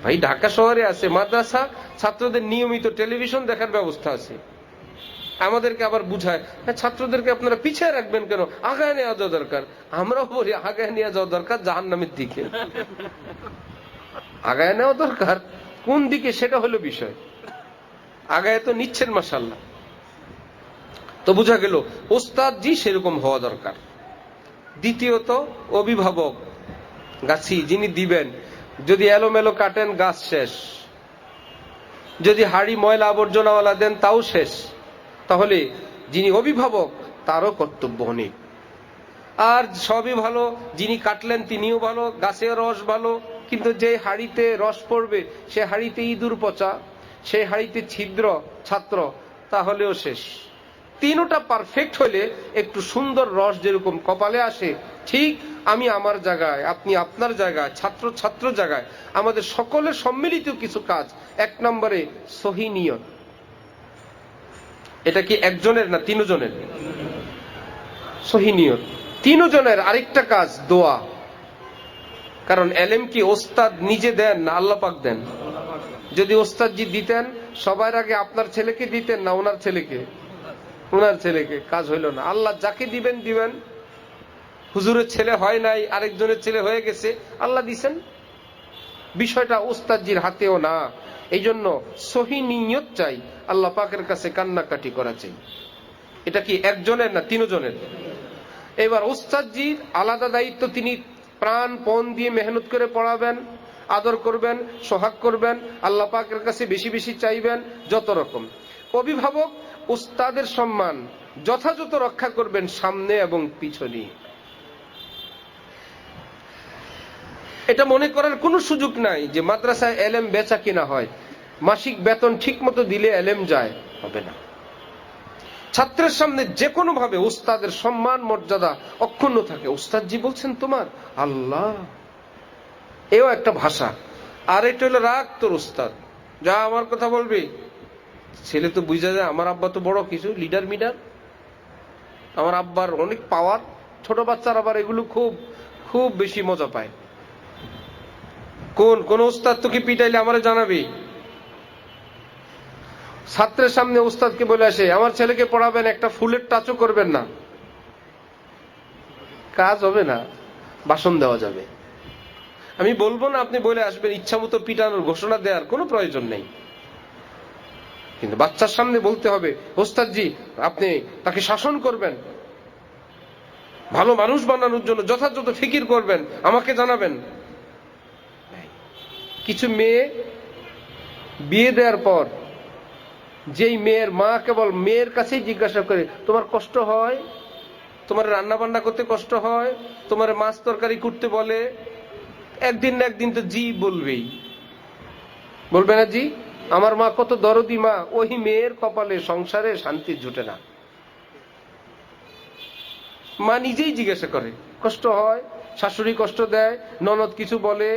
ভাই, ঢাকা শহরে আছে মাদ্রাসা, ছাত্রদের নিয়মিত টেলিভিশন দেখার ব্যবস্থা আছে। আমাদেরকে আবার বুঝায়, হ্যাঁ ছাত্রদেরকে আপনারা পিছিয়ে রাখবেন কেন, আগায় নেওয়া যাওয়া দরকার। আমরাও বলি আগায় নিয়ে যাওয়া দরকার জাহান্নামের দিকে। আগায় নেওয়া দরকার কোন দিকে সেটা হলো বিষয়, আগায় তো নিচ্ছেন মাশাআল্লাহ। তো বোঝা গেল ওস্তাদজি সেরকম হওয়া দরকার। দ্বিতীয়ত অভিভাবক, গাছি যিনি দিবেন, যদি এলোমেলো কাটেন গাছ শেষ, যদি হাড়ি ময়লা আবর্জনাওয়ালা দেন তাও শেষ। তাহলে যিনি অভিভাবক তারও কর্তব্য অনেক। আর সবই ভালো, যিনি কাটলেন তিনিও ভালো, গাছের রস ভালো, কিন্তু যে হাড়িতে রস পড়বে সে হাড়িতে ইঁদুর পচা, সে হাড়িতে ছিদ্র ছাত্র, তাহলেও শেষ। তিনটা পারফেক্ট হলে একটু সুন্দর রস যেরকম কপালে আসে, ঠিক আমি আমার জায়গায়, আপনি আপনার জায়গায়, ছাত্র ছাত্র জায়গায়, আমাদের সকলের সম্মিলিত কিছু কাজ। এক নম্বরে সহি নিয়ত। এটা কি একজনের না তিনজনের? সহি নিয়ত তিনজনের। আরেকটা কাজ দোয়া, কারণ এলেম কি ওস্তাদ নিজে দেন না আল্লাহ পাক দেন? যদি ওস্তাদজি দিতেন সবার আগে আপনার ছেলেকে দিতেন না ওনার ছেলেকে? ওনার ছেলেকে। কাজ হইল না। আল্লাহ যাকে দিবেন দিবেন। হুজুরের ছেলে হয় নাই, আরেকজনের ছেলে হয়ে গেছে, আল্লাহ দিছেন। বিষয়টা ওস্তাদজির হাতেও না। এই জন্য সহি নিয়ত চাই, আল্লাহ পাকের কাছে কান্নাকাটি করা চাই। এটা কি একজনের না তিনজনের? এবার ওস্তাদজির আলাদা দায়িত্ব, তিনি প্রাণ পণ দিয়ে মেহনত করে পড়াবেন, আদর করবেন, সোহাগ করবেন, আল্লাহ পাকের কাছে বেশি বেশি চাইবেন, যত রকম। অভিভাবক ওস্তাদের সম্মান যথাযথ রক্ষা করবেন সামনে এবং পিছনে। এটা মনে করার কোনো সুযোগ নাই যে মাদ্রাসায় এলেম বেচা কিনা হয়, মাসিক বেতন ঠিক মতো দিলে এলেম যায়, হবে না। ছাত্রের সামনে যে কোনো ভাবে উস্তাদের সম্মান মর্যাদা অক্ষুণ্ণ থাকে। উস্তাদজি বলছেন তোমার, আল্লাহ, এও একটা ভাষা। আর এটা হলো রাগ তোর উস্তাদ, যা আমার কথা বলবি। ছেলে তো বুঝা যায় আমার আব্বা তো বড় কিছু লিডার মিডার, আমার আব্বার অনেক পাওয়ার। ছোট বাচ্চার আবার এগুলো খুব খুব বেশি মজা পায়। কোন উস্তাদ তোকে পিটাইলে আমারে জানাবি। ছাত্রের সামনে উস্তাদকে বলে আসে, আমার ছেলেকে পড়াবেন, একটা ফুলের টাচও করবেন না, কাজ হবে না, ভাষণ দেওয়া যাবে। আমি বলবো না আপনি বলে আসবেন, ইচ্ছা মতো পিটানোর ঘোষণা দেওয়ার কোনো প্রয়োজন নেই, কিন্তু বাচ্চার সামনে বলতে হবে, ওস্তাদজি আপনি তাকে শাসন করবেন, ভালো মানুষ বানানোর জন্য যথাযথ ফিকির করবেন, আমাকে জানাবেন। কিছু মেয়ে বিয়ে দেওয়ার পর যেই মেয়ের মা কেবল মেয়ের কাছেই জিজ্ঞাসা করে, তোমার কষ্ট হয়, তোমার রান্না বান্না করতে কষ্ট হয়, তোমার মাছ তরকারি করতে বলে, একদিন না একদিন তো জি বলবেই, বলবে না জি? আমার মা কত দরদি মা, ওই মেয়ের কপালে সংসারে শান্তি জুটে না। মা নিজেই জিজ্ঞাসা করে, কষ্ট হয়, শাশুড়ি কষ্ট দেয়, ননদ কিছু বলে,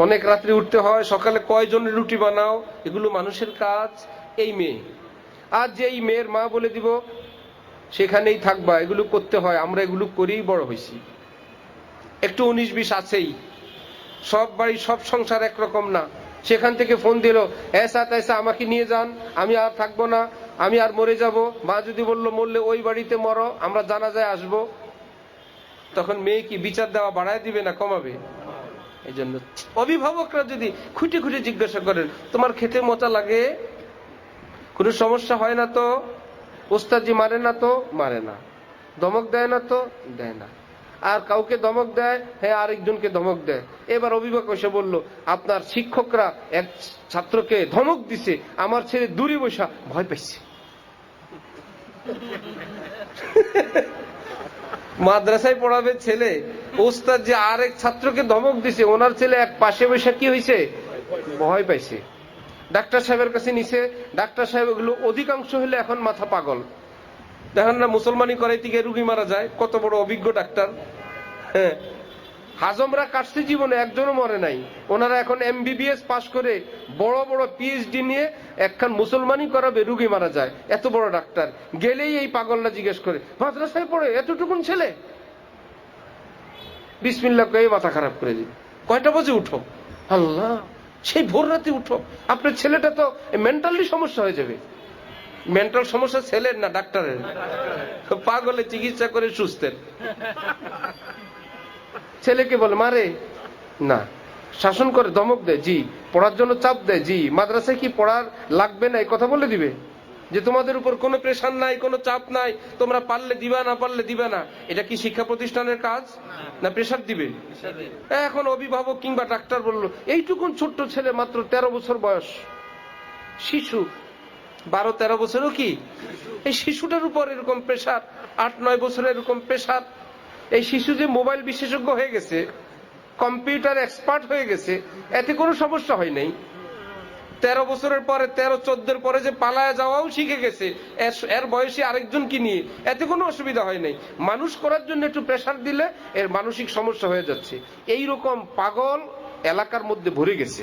অনেক রাত্রে উঠতে হয়, সকালে কয়জনের রুটি বানাও, এগুলো মানুষের কাজ। এই মেয়ে আজ যে এই মেয়ের মা বলে দিব সেখানেই থাকবা, এগুলো করতে হয়, আমরা এগুলো করেই বড় হয়েছি। একটু 19-20 আছেই, সব বাড়ি সব সংসার একরকম না। সেখান থেকে ফোন দিল, এসা তেসা আমাকে নিয়ে যান, আমি আর থাকবো না, আমি আর মরে যাব। মা যদি বললো মরলে ওই বাড়িতে মরো, আমরা জানাজায় আসবো, তখন মেয়ে কি বিচার দেওয়া বাড়ায় দিবে না কমাবে? এই জন্য অভিভাবকরা যদি খুঁটে খুঁটে জিজ্ঞাসা করেন, তোমার খেতে মজা লাগে, কোনো সমস্যা হয় না তো, ওস্তাদজি মারে না তো? মারে না। ধমক দেয় না তো? দেয় না। আর কাউকে ধমক দেয়? হ্যাঁ, আরেকজনকে ধমক দেয়। এবার অভিভাবক এসে বলল, আপনার শিক্ষকরা এক ছাত্রকে ধমক দিছে, আমার ছেলে দূরে বসা ভয় পাইছে। মাদ্রাসায় পড়াবে ছেলে, ওস্তাদ যে আরেক ছাত্রকে ধমক দিছে, ওনার ছেলে এক পাশে বসে কি হয়েছে, ভয় পাইছে। ডাক্তার সাহেবের কাছে নিছে, ডাক্তার সাহেব এগুলো অধিকাংশ হলে এখন মাথা পাগল। দেখেন না মুসলমানি করাইতে গিয়ে রুগী মারা যায়, কত বড় অভিজ্ঞ ডাক্তার। হ্যাঁ, হাজমরা কাটছে জীবনে, একজনও মরে নাই। ওনারা এখন MBBS পাশ করে বড় বড় PhD নিয়ে একখান মুসলমানি করাবে, রুগী মারা যায়। এত বড় ডাক্তার গেলেই এই পাগলরা জিজ্ঞেস করে, মাদ্রাসায় পড়ে এতটুকুন ছেলে, বিসমিল্লাহ কয়ে মাথা খারাপ করে দিই। কয়টা বাজে উঠো? আল্লাহ, সেই ভোর রাতে উঠো। আপনার ছেলেটা তো মেন্টালি সমস্যা হয়ে যাবে। মেন্টাল সমস্যা ছেলের না ডাক্তারের? পাগলে চিকিৎসা করে সুস্থের। ছেলেকে বলে মারে না, শাসন করে, ধমক দেয়, জি। পড়ার জন্য চাপ দেয়, জি। মাদ্রাসায় কি পড়ার লাগবে না এই কথা বলে দিবে, যে তোমাদের উপর কোনো প্রেশার নাই, কোনো চাপ নাই, তোমরা পারলে দিবা, না পারলে দিবে না। এটা কি শিক্ষা প্রতিষ্ঠানের কাজ? না প্রেশার দিবে? এখন অভিভাবক কিংবা ডাক্তার বললো, এইটুকুন ছোট্ট ছেলে, মাত্র 13 বছর বয়স, শিশু, 12-13 বছরও কি, এই শিশুটার উপর এরকম প্রেশার, 8-9 বছরের এরকম প্রেশার। এই শিশু যে মোবাইল বিশেষজ্ঞ হয়ে গেছে, কম্পিউটার এক্সপার্ট হয়ে গেছে, এতে কোনো সমস্যা হয় নাই। 13 বছরের পরে, 13-14 পরে যে পালায়া যাওয়াও শিখে গেছে এর বয়সী আরেকজনকে নিয়ে, এতে কোনো অসুবিধা হয় নাই। মানুষ করার জন্য একটু প্রেশার দিলে এর মানসিক সমস্যা হয়ে যাচ্ছে। এই রকম পাগল এলাকার মধ্যে ভরে গেছে।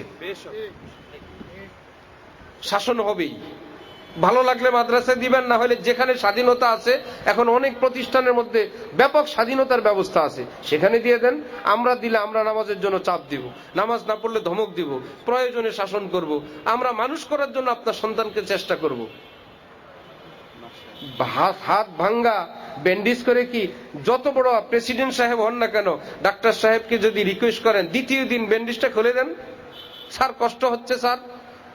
শাসন হবেই। ভালো লাগলে মাদ্রাসায় দিবেন, না হলে যেখানে স্বাধীনতা আছে, এখন অনেক প্রতিষ্ঠানের মধ্যে ব্যাপক স্বাধীনতার ব্যবস্থা আছে, সেখানে দিয়ে দেন। আমরা দিলে আমরা নামাজের জন্য চাপ দিব, নামাজ না পড়লে ধমক দিব, প্রয়োজনে শাসন করব। আমরা মানুষ করার জন্য আপনার সন্তানকে চেষ্টা করব। হাত ভাঙ্গা ব্যান্ডেজ করে কি, যত বড় প্রেসিডেন্ট সাহেব হন না কেন, ডাক্তার সাহেবকে যদি রিকোয়েস্ট করেন, দ্বিতীয় দিন ব্যান্ডেজটা খুলে দেন। স্যার কষ্ট হচ্ছে স্যার,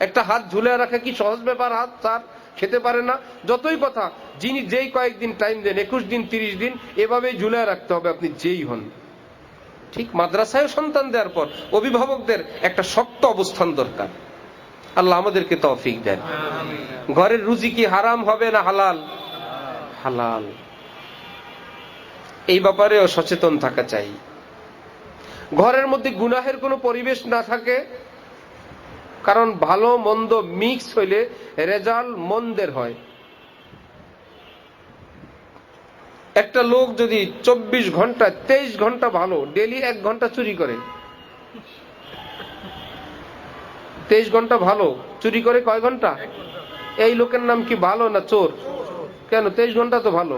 একটা হাত ঝুলে রাখা কি সহজ ব্যাপার? হাত স্যার খেতে পারে না, যতই কথা, যিনি যেই কয়েকদিন টাইম দেন, 21 দিন 30 দিন এভাবেই ঝুলে রাখতে হবে, আপনি যেই হন। ঠিক মাদ্রাসায় সন্তান দেওয়ার পর অভিভাবকদের একটা শক্ত অবস্থান দরকার। আল্লাহ আমাদেরকে তৌফিক দেন। ঘরের রুজি কি হারাম হবে না হালাল? হালাল। এই ব্যাপারেও সচেতন থাকা চাই। ঘরের মধ্যে গুনাহের কোনো পরিবেশ না থাকে, কারণ ভালো মন্দ মিক্স হইলে রেজাল্ট মন্দের হয়। একটা লোক যদি 24 ঘন্টা 23 ঘন্টা ভালো, ডেলি 1 ঘন্টা চুরি করে, 23 ঘন্টা ভালো, চুরি করে কয় ঘন্টা? এই লোকের নাম কি ভালো না চোর? কেন 23 ঘন্টা তো ভালো।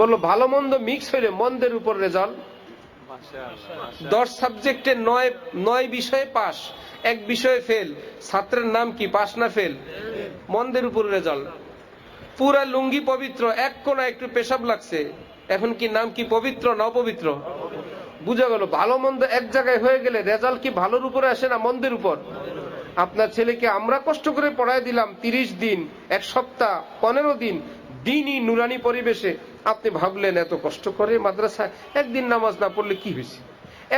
বললো ভালো মন্দ মিক্স হইলে মন্দের উপর রেজাল্ট। 10 সাবজেক্টে 9 বিষয়ে পাস, 1 বিষয়ে ফেল। ছাত্রের নাম কি, পাস না ফেল? মন্দের উপর রেজাল্ট। পুরা লুঙ্গি পবিত্র, এক কোনা একটু পেশাব লাগছে, এখন কি নাম কি, পবিত্র না অপবিত্র? বুঝা গেল। ভালো মন্দ এক জায়গায় হয়ে গেলে রেজাল্ট কি ভালোর উপরে আসে না মন্দের উপর? আপনার ছেলেকে আমরা কষ্ট করে পড়ায় দিলাম 30 দিন, 1 সপ্তাহ, 15 দিন, দিনই নুরানি পরিবেশে। আপনি ভাবলেন এত কষ্ট করে মাদ্রাসায়, একদিন নামাজ না পড়লে কি হয়েছে?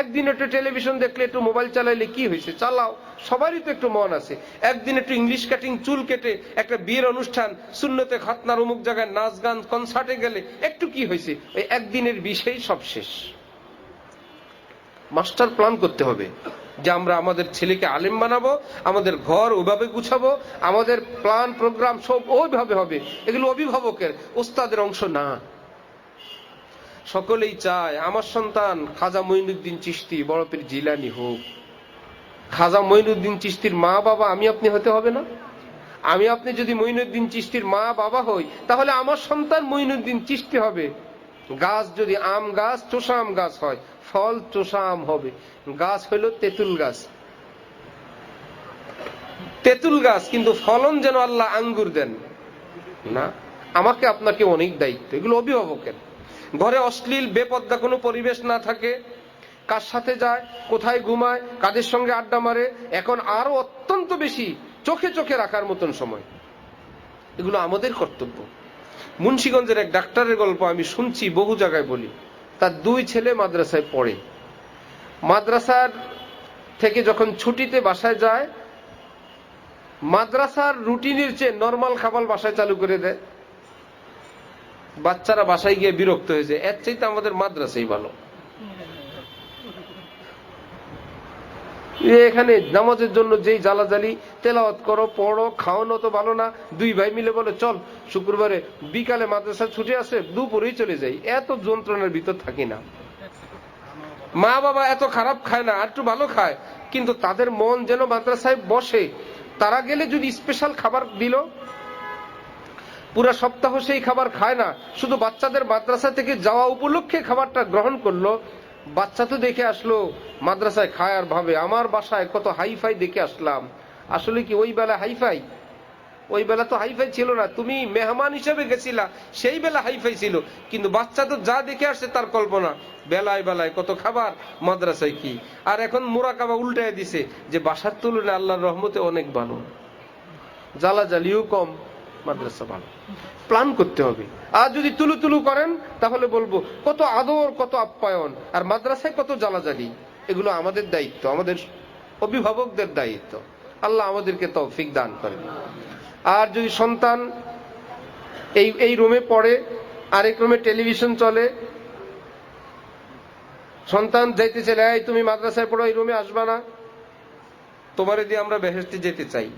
একদিন একটু টেলিভিশন দেখলে, একটু মোবাইল চালাইলে কি হয়েছে? চালাও, সবারই তো একটু মন আছে। একদিন একটু ইংলিশ কাটিং, চুল কেটে একটা বিয়ের অনুষ্ঠান, সুন্নতে খাতনার অমুক জায়গায় নাচ গান কনসার্টে গেলে একটু কি হয়েছে? ওই একদিনের বিষয় সব শেষ। মাস্টার প্ল্যান করতে হবে যে আমরা আমাদের ছেলেকে আলেম বানাবো, আমাদের ঘর ওইভাবে গুছাবো, আমাদের প্ল্যান প্রোগ্রাম সব ওইভাবে হবে। এগুলো অভিভাবকের, ওস্তাদের অংশ না। সকলেই চায় আমার সন্তান খাজা মঈনুদ্দিন চিশতি, বড় পীর জিলানী হোক। খাজা মঈনুদ্দিন চিশতির মা বাবা আমি আপনি হতে হবে না? আমি আপনি যদি মঈনুদ্দিন চিশতির মা বাবা হই, তাহলে আমার সন্তান মঈনুদ্দিন চিশতি হবে। গাছ যদি আম গাছ, চোষা আম গাছ হয়, ফল চোষা আম হবে। গাছ হইল তেঁতুল গাছ, তেঁতুল গাছ, কিন্তু ফলন যেন আল্লাহ আঙ্গুর দেন না। আমাকে আপনাকে অনেক দায়িত্ব, এগুলো অভিভাবকের। ঘরে অশ্লীল বেপর্দা কোনো পরিবেশ না থাকে, কার সাথে যায়, কোথায় ঘুমায়, কাদের সঙ্গে আড্ডা মারে, এখন আরো অত্যন্ত বেশি চোখে চোখে রাখার মতন সময়। এগুলো আমাদের কর্তব্য। মুন্সিগঞ্জের এক ডাক্তারের গল্প আমি শুনছি, বহু জায়গায় বলি। তার 2 ছেলে মাদ্রাসায় পড়ে। মাদ্রাসার থেকে যখন ছুটিতে বাসায় যায়, মাদ্রাসার রুটিনের চেয়ে নরমাল খাবার বাসায় চালু করে দেয়। বাচ্চারা বাসায় গিয়ে বিরক্ত হয়েছে, এর চাইতে আমাদের মাদ্রাসাই ভালো। এখানে নামাজের জন্য যেই জ্বালাজালি, তেলাওয়াত করো, পড়ো, খাওয়ানো তো ভালো না। দুই ভাই মিলে বলে চল শুক্রবারে বিকালে মাদ্রাসা ছুটি আছে, দুপুরেই চলে যাই। এত যন্ত্রণার ভিতর থাকি না। মা বাবা এত খারাপ খায় না, একটু ভালো খায়, কিন্তু তাদের মন যেন মাদ্রাসায় বসে। তারা গেলে যদি স্পেশাল খাবার দিল, পুরা সপ্তাহ সেই খাবার খায় না, শুধু বাচ্চাদের মাদ্রাসা থেকে যাওয়া উপলক্ষে খাবারটা গ্রহণ করলো। বাচ্চা তো দেখে আসলো মাদ্রাসায় খায় আর ভাবে আমার বাসায় কত হাইফাই দেখে আসলাম। আসলে কি ওই বেলা হাইফাই? ওই বেলা তো হাইফাই ছিল না, তুমি মেহমান হিসেবে গেছিলা, সেই বেলা হাইফাই ছিল। কিন্তু বাচ্চা তো যা দেখে আসছে তার কল্পনা, বেলায় বেলায় কত খাবার, মাদ্রাসায় কি। আর এখন মোরাকাবা উল্টায় দিছে যে বাসার তুলনায় আল্লাহর রহমতে অনেক ভালো, জ্বালাজালিও কম, মাদ্রাসা ভালো। প্ল্যান করতে হবে। আর যদি তুলু তুলু করেন তাহলে বলবো কত আদর, কত আপ্যায়ন, আর মাদ্রাসায় কত জ্বালাজালি। এগুলো আমাদের দায়িত্ব, আমাদের অভিভাবকদের দায়িত্ব। আল্লাহ আমাদেরকে তৌফিক দান করেন। আর যদি সন্তান এই রুমে পড়ে, আরেক রুমে টেলিভিশন চলে, সন্তান যাইতে চাইলে এই তুমি মাদ্রাসায় পড়ো, এই রুমে আসবা না, তোমারে দিয়ে আমরা বেহেশতে যেতে চাই,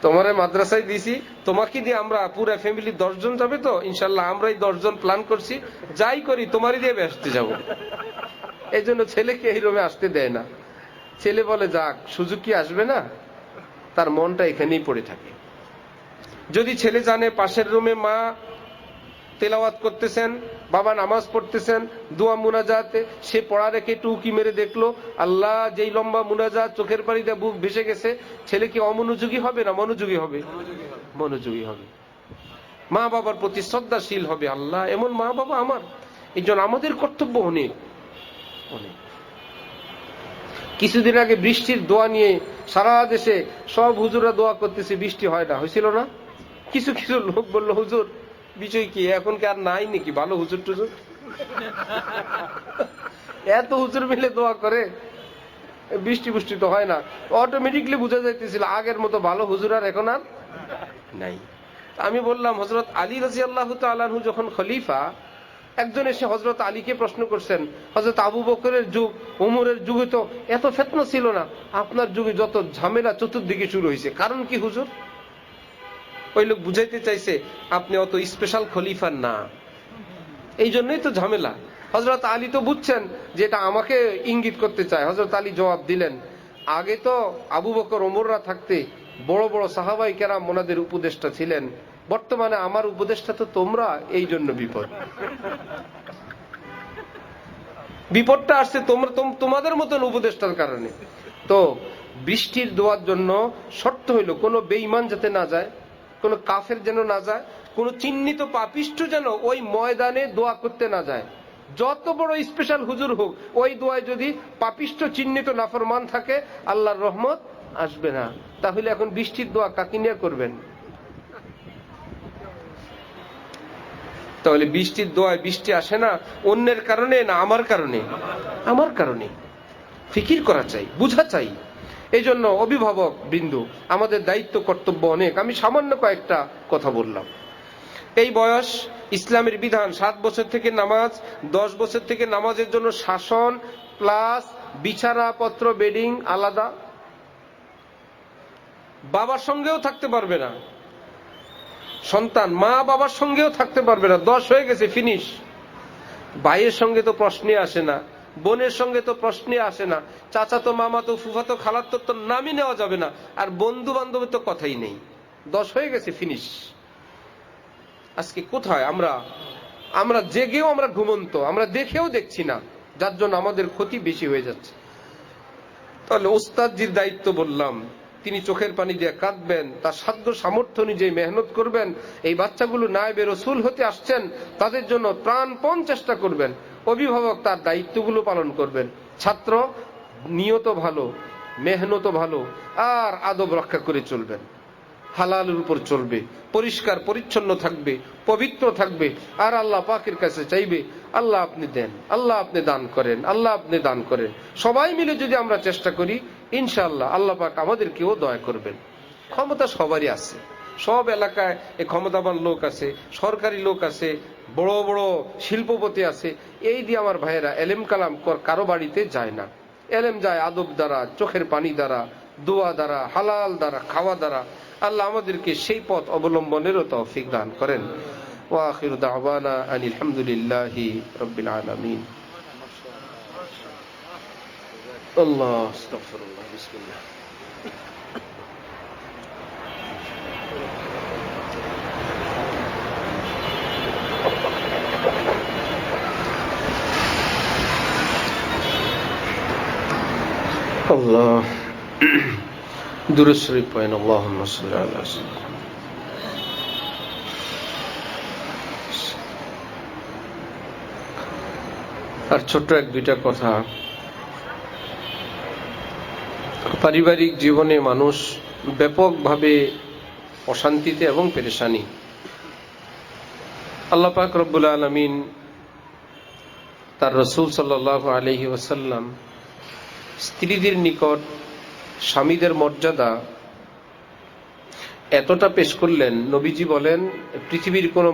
তোমারে মাদ্রাসায় দিছি, তোমাকে দিয়ে আমরা পুরো ফ্যামিলি 10 জন যাবে, তো ইনশাল্লাহ আমরাই 10 জন প্ল্যান করছি, যাই করি তোমারই দিয়ে বেহেশতে যাব। এই জন্য ছেলেকে এই রুমে আসতে দেয় না। ছেলে বলে যাক, সুযোগ কি আসবে না, তার মনটা এখানেই পড়ে থাকে। যদি ছেলে জানে পাশের রুমে মা তেলাওয়াত করতেছেন, বাবা নামাজ পড়তেছেন, দোয়া মুনাজাতে, সে পড়া রেখে টুকি মেরে দেখলো, আল্লাহ যেই লম্বা মুনাজাত, চোখের পানিতে বুক ভেসে গেছে। ছেলে কি অমনোযোগী হবে না মনোযোগী হবে? মনোযোগী হবে। মা বাবার প্রতি শ্রদ্ধাশীল হবে। আল্লাহ এমন মা বাবা আমার। এই জন্য আমাদের কর্তব্য অনেক অনেক। কিছুদিন আগে বৃষ্টির দোয়া নিয়ে সারা দেশে সব হুজুরা দোয়া করতেছে, বৃষ্টি হয় না, হয়েছিল না? কিছু কিছু লোক বললো হুজুর বিষয় কি, এখন কি আর নাই নাকি ভালো হুজুর টুজুর? এত হুজুর মিলে দোয়া করে, বৃষ্টি বৃষ্টি তো হয় না। অটোমেটিকলি বুঝা যাইতেছিল আগের মতো ভালো হুজুর আর এখন আর নাই। আমি বললাম হযরত আলী রাদিয়াল্লাহু তাআলা আনহু যখন খলিফা, একজন এসে হযরত আলীকে প্রশ্ন করছেন, হযরত আবু বকরের যুগ, ওমরের যুগে তো এত ফিতনা ছিল না, আপনার যুগে যত ঝামেলা চতুর্দিকে শুরু হয়েছে, কারণ কি হুজুর? ওই লোক বুঝাইতে চাইছে আপনি অত স্পেশাল খলিফা না, এই জন্যই তো ঝামেলা। হযরত আলী তো বুঝছেন যে এটা আমাকে ইঙ্গিত করতে চায়। হযরত আলী জবাব দিলেন, আগে তো আবু বকর ওমররা থাকতে বড় বড় সাহাবায়ে কেরাম ওনাদের উপদেষ্টা ছিলেন, বর্তমানে আমার উপদেষ্টা তো তোমরা, এই জন্য বিপদ। বিপদটা আসছে তোমাদের মতন উপদেষ্টার কারণে। তো বৃষ্টির দোয়ার জন্য শর্ত হইল কোন বেঈমান যাতে না যায়, কোন কাফের যেন না যায়, কোন চিহ্নিত পাপিষ্ঠ যেন ওই ময়দানে দোয়া করতে না যায়। যত বড় স্পেশাল হুজুর হোক, ওই দোয়ায় যদি পাপিষ্ঠ চিহ্নিত নাফরমান থাকে, আল্লাহর রহমত আসবে না। তাহলে এখন বৃষ্টির দোয়া কাকে নিয়ে করবেন? তাহলে বৃষ্টির দোয়ায় বৃষ্টি আসে না অন্যের কারণে না আমার কারণে? আমার কারণে। ফিকির করা চাই, বুঝা চাই। এই জন্য অভিভাবক বিন্দু, আমাদের দায়িত্ব কর্তব্য অনেক। আমি সামান্য কয়েকটা কথা বললাম। এই বয়স, ইসলামের বিধান 7 বছর থেকে নামাজ, 10 বছর থেকে নামাজের জন্য শাসন প্লাস বিছানাপত্র, বেডিং আলাদা। বাবার সঙ্গেও থাকতে পারবে না সন্তান, মা বাবার সঙ্গেও থাকতে পারবে না। 10 হয়ে গেছে, ফিনিশ। ভাইয়ের সঙ্গে তো প্রশ্নে আসে না, বোনের সঙ্গে তো প্রশ্নে আসে না, চাচা তো, মামা তো, ফুফা তো, খালার তো নামই নেওয়া যাবে না, আর বন্ধু বান্ধবের তো কথাই নেই। 10 হয়ে গেছে, ফিনিশ। আজকে কোথায় আমরা জেগেও আমরা ঘুমন্ত, আমরা দেখেও দেখছি না, যার জন্য আমাদের ক্ষতি বেশি হয়ে যাচ্ছে। তাহলে ওস্তাদজির দায়িত্ব বললাম, তিনি চোখের পানি দিয়ে কাঁদবেন, তার সাধ্য সামর্থ্য অনুযায়ী মেহনত করবেন। এই বাচ্চাগুলো নায়েবে রাসূল হতে আসছেন, তাদের জন্য প্রাণপণ চেষ্টা করবেন। অভিভাবক তার দায়িত্বগুলো পালন করবেন। ছাত্র নিয়ত ভালো, মেহনত ভালো, আর আদব রক্ষা করে চলবেন। হালালের উপর চলবে, পরিষ্কার পরিচ্ছন্ন থাকবে, পবিত্র থাকবে, আর আল্লাহ পাকের কাছে চাইবে আল্লাহ আপনি দেন, আল্লাহ আপনি দান করেন, আল্লাহ আপনি দান করেন। সবাই মিলে যদি আমরা চেষ্টা করি, ইনশাআল্লাহ আল্লাহ পাক আমাদেরকেও দয়া করবেন। ক্ষমতা সবারই আছে, সব এলাকায় এই ক্ষমতাবান লোক আছে, সরকারি লোক আছে, বড় বড় শিল্পপতি আছে, এই দিয়ে আমার ভাইয়েরা এলেম কালাম কারো বাড়িতে যায় না। এলেম যায় আদব দ্বারা, চোখের পানি দ্বারা, দোয়া দ্বারা, হালাল দ্বারা, খাওয়া দ্বারা। আল্লাহ আমাদেরকে সেই পথ অবলম্বনেরও তৌফিক দান করেন। ওয়া আখিরু দাওয়ানা আনিল হামদুলিল্লাহি রাব্বিল আলামিন। আল্লাহ আস্তাগফিরুল্লাহ। বিসমিল্লাহ। আল্লাহ দুরূদ শরীফ পড়েন। আল্লাহুম্মা সাল্লি আলা সাইয়্যিদিনা। আর ছোট্ট এক দুইটা কথা। পারিবারিক জীবনে মানুষ ব্যাপকভাবে অশান্তিতে এবং পেরেশানি। আল্লাহ পাক রব্বুল আলামিন তার রাসূল সাল্লাল্লাহু আলাইহি ওয়াসাল্লাম স্ত্রীদের নিকট স্বামীদের মর্যাদা এতটা পেশ করলেন, নবীজি বলেন পৃথিবীর কোনো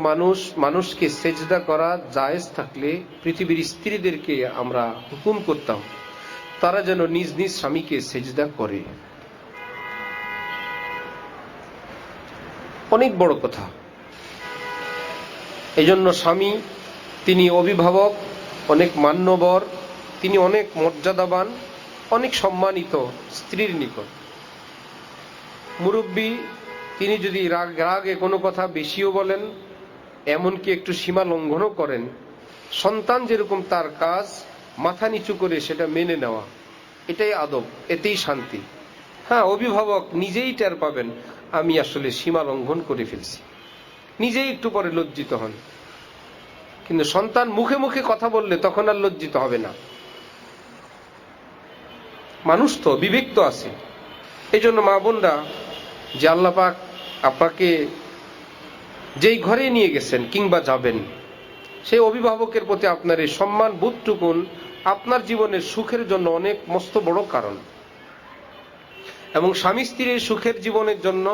মানুষকে সেজদা করা জায়েজ থাকলে পৃথিবীর স্ত্রীদেরকে আমরা হুকুম করতাম তারা যেন নিজ নিজ স্বামীকে সেজদা করে। অনেক বড় কথা। এজন্য স্বামী তিনি অভিভাবক, অনেক মান্যবর, তিনি অনেক মর্যাদাবান, অনেক সম্মানিত স্ত্রীর নিকট। মুরব্বী তিনি যদি রাগে কোনো কথা বেশিও বলেন, এমনকি একটু সীমা লঙ্ঘনও করেন, সন্তান যেরকম তার কাজ মাথা নিচু করে সেটা মেনে নেওয়া, এটাই আদব, এতেই শান্তি। হ্যাঁ, অভিভাবক নিজেই টের পাবেন আমি আসলে সীমা লঙ্ঘন করে ফেলছি, নিজেই একটু পরে লজ্জিত হন। কিন্তু সন্তান মুখে মুখে কথা বললে তখন আর লজ্জিত হবে না। মানুষ তো বিবেক তো আছে। এই জন্য মা বোনরা, যে আল্লাহ পাক আপনাকে যেই ঘরে নিয়ে গেছেন কিংবা যাবেন, সেই অভিভাবকের প্রতি আপনার এই সম্মান বোধটুকুন আপনার জীবনের সুখের জন্য অনেক মস্ত বড় কারণ। এবং স্বামী স্ত্রীর সুখের জীবনের জন্য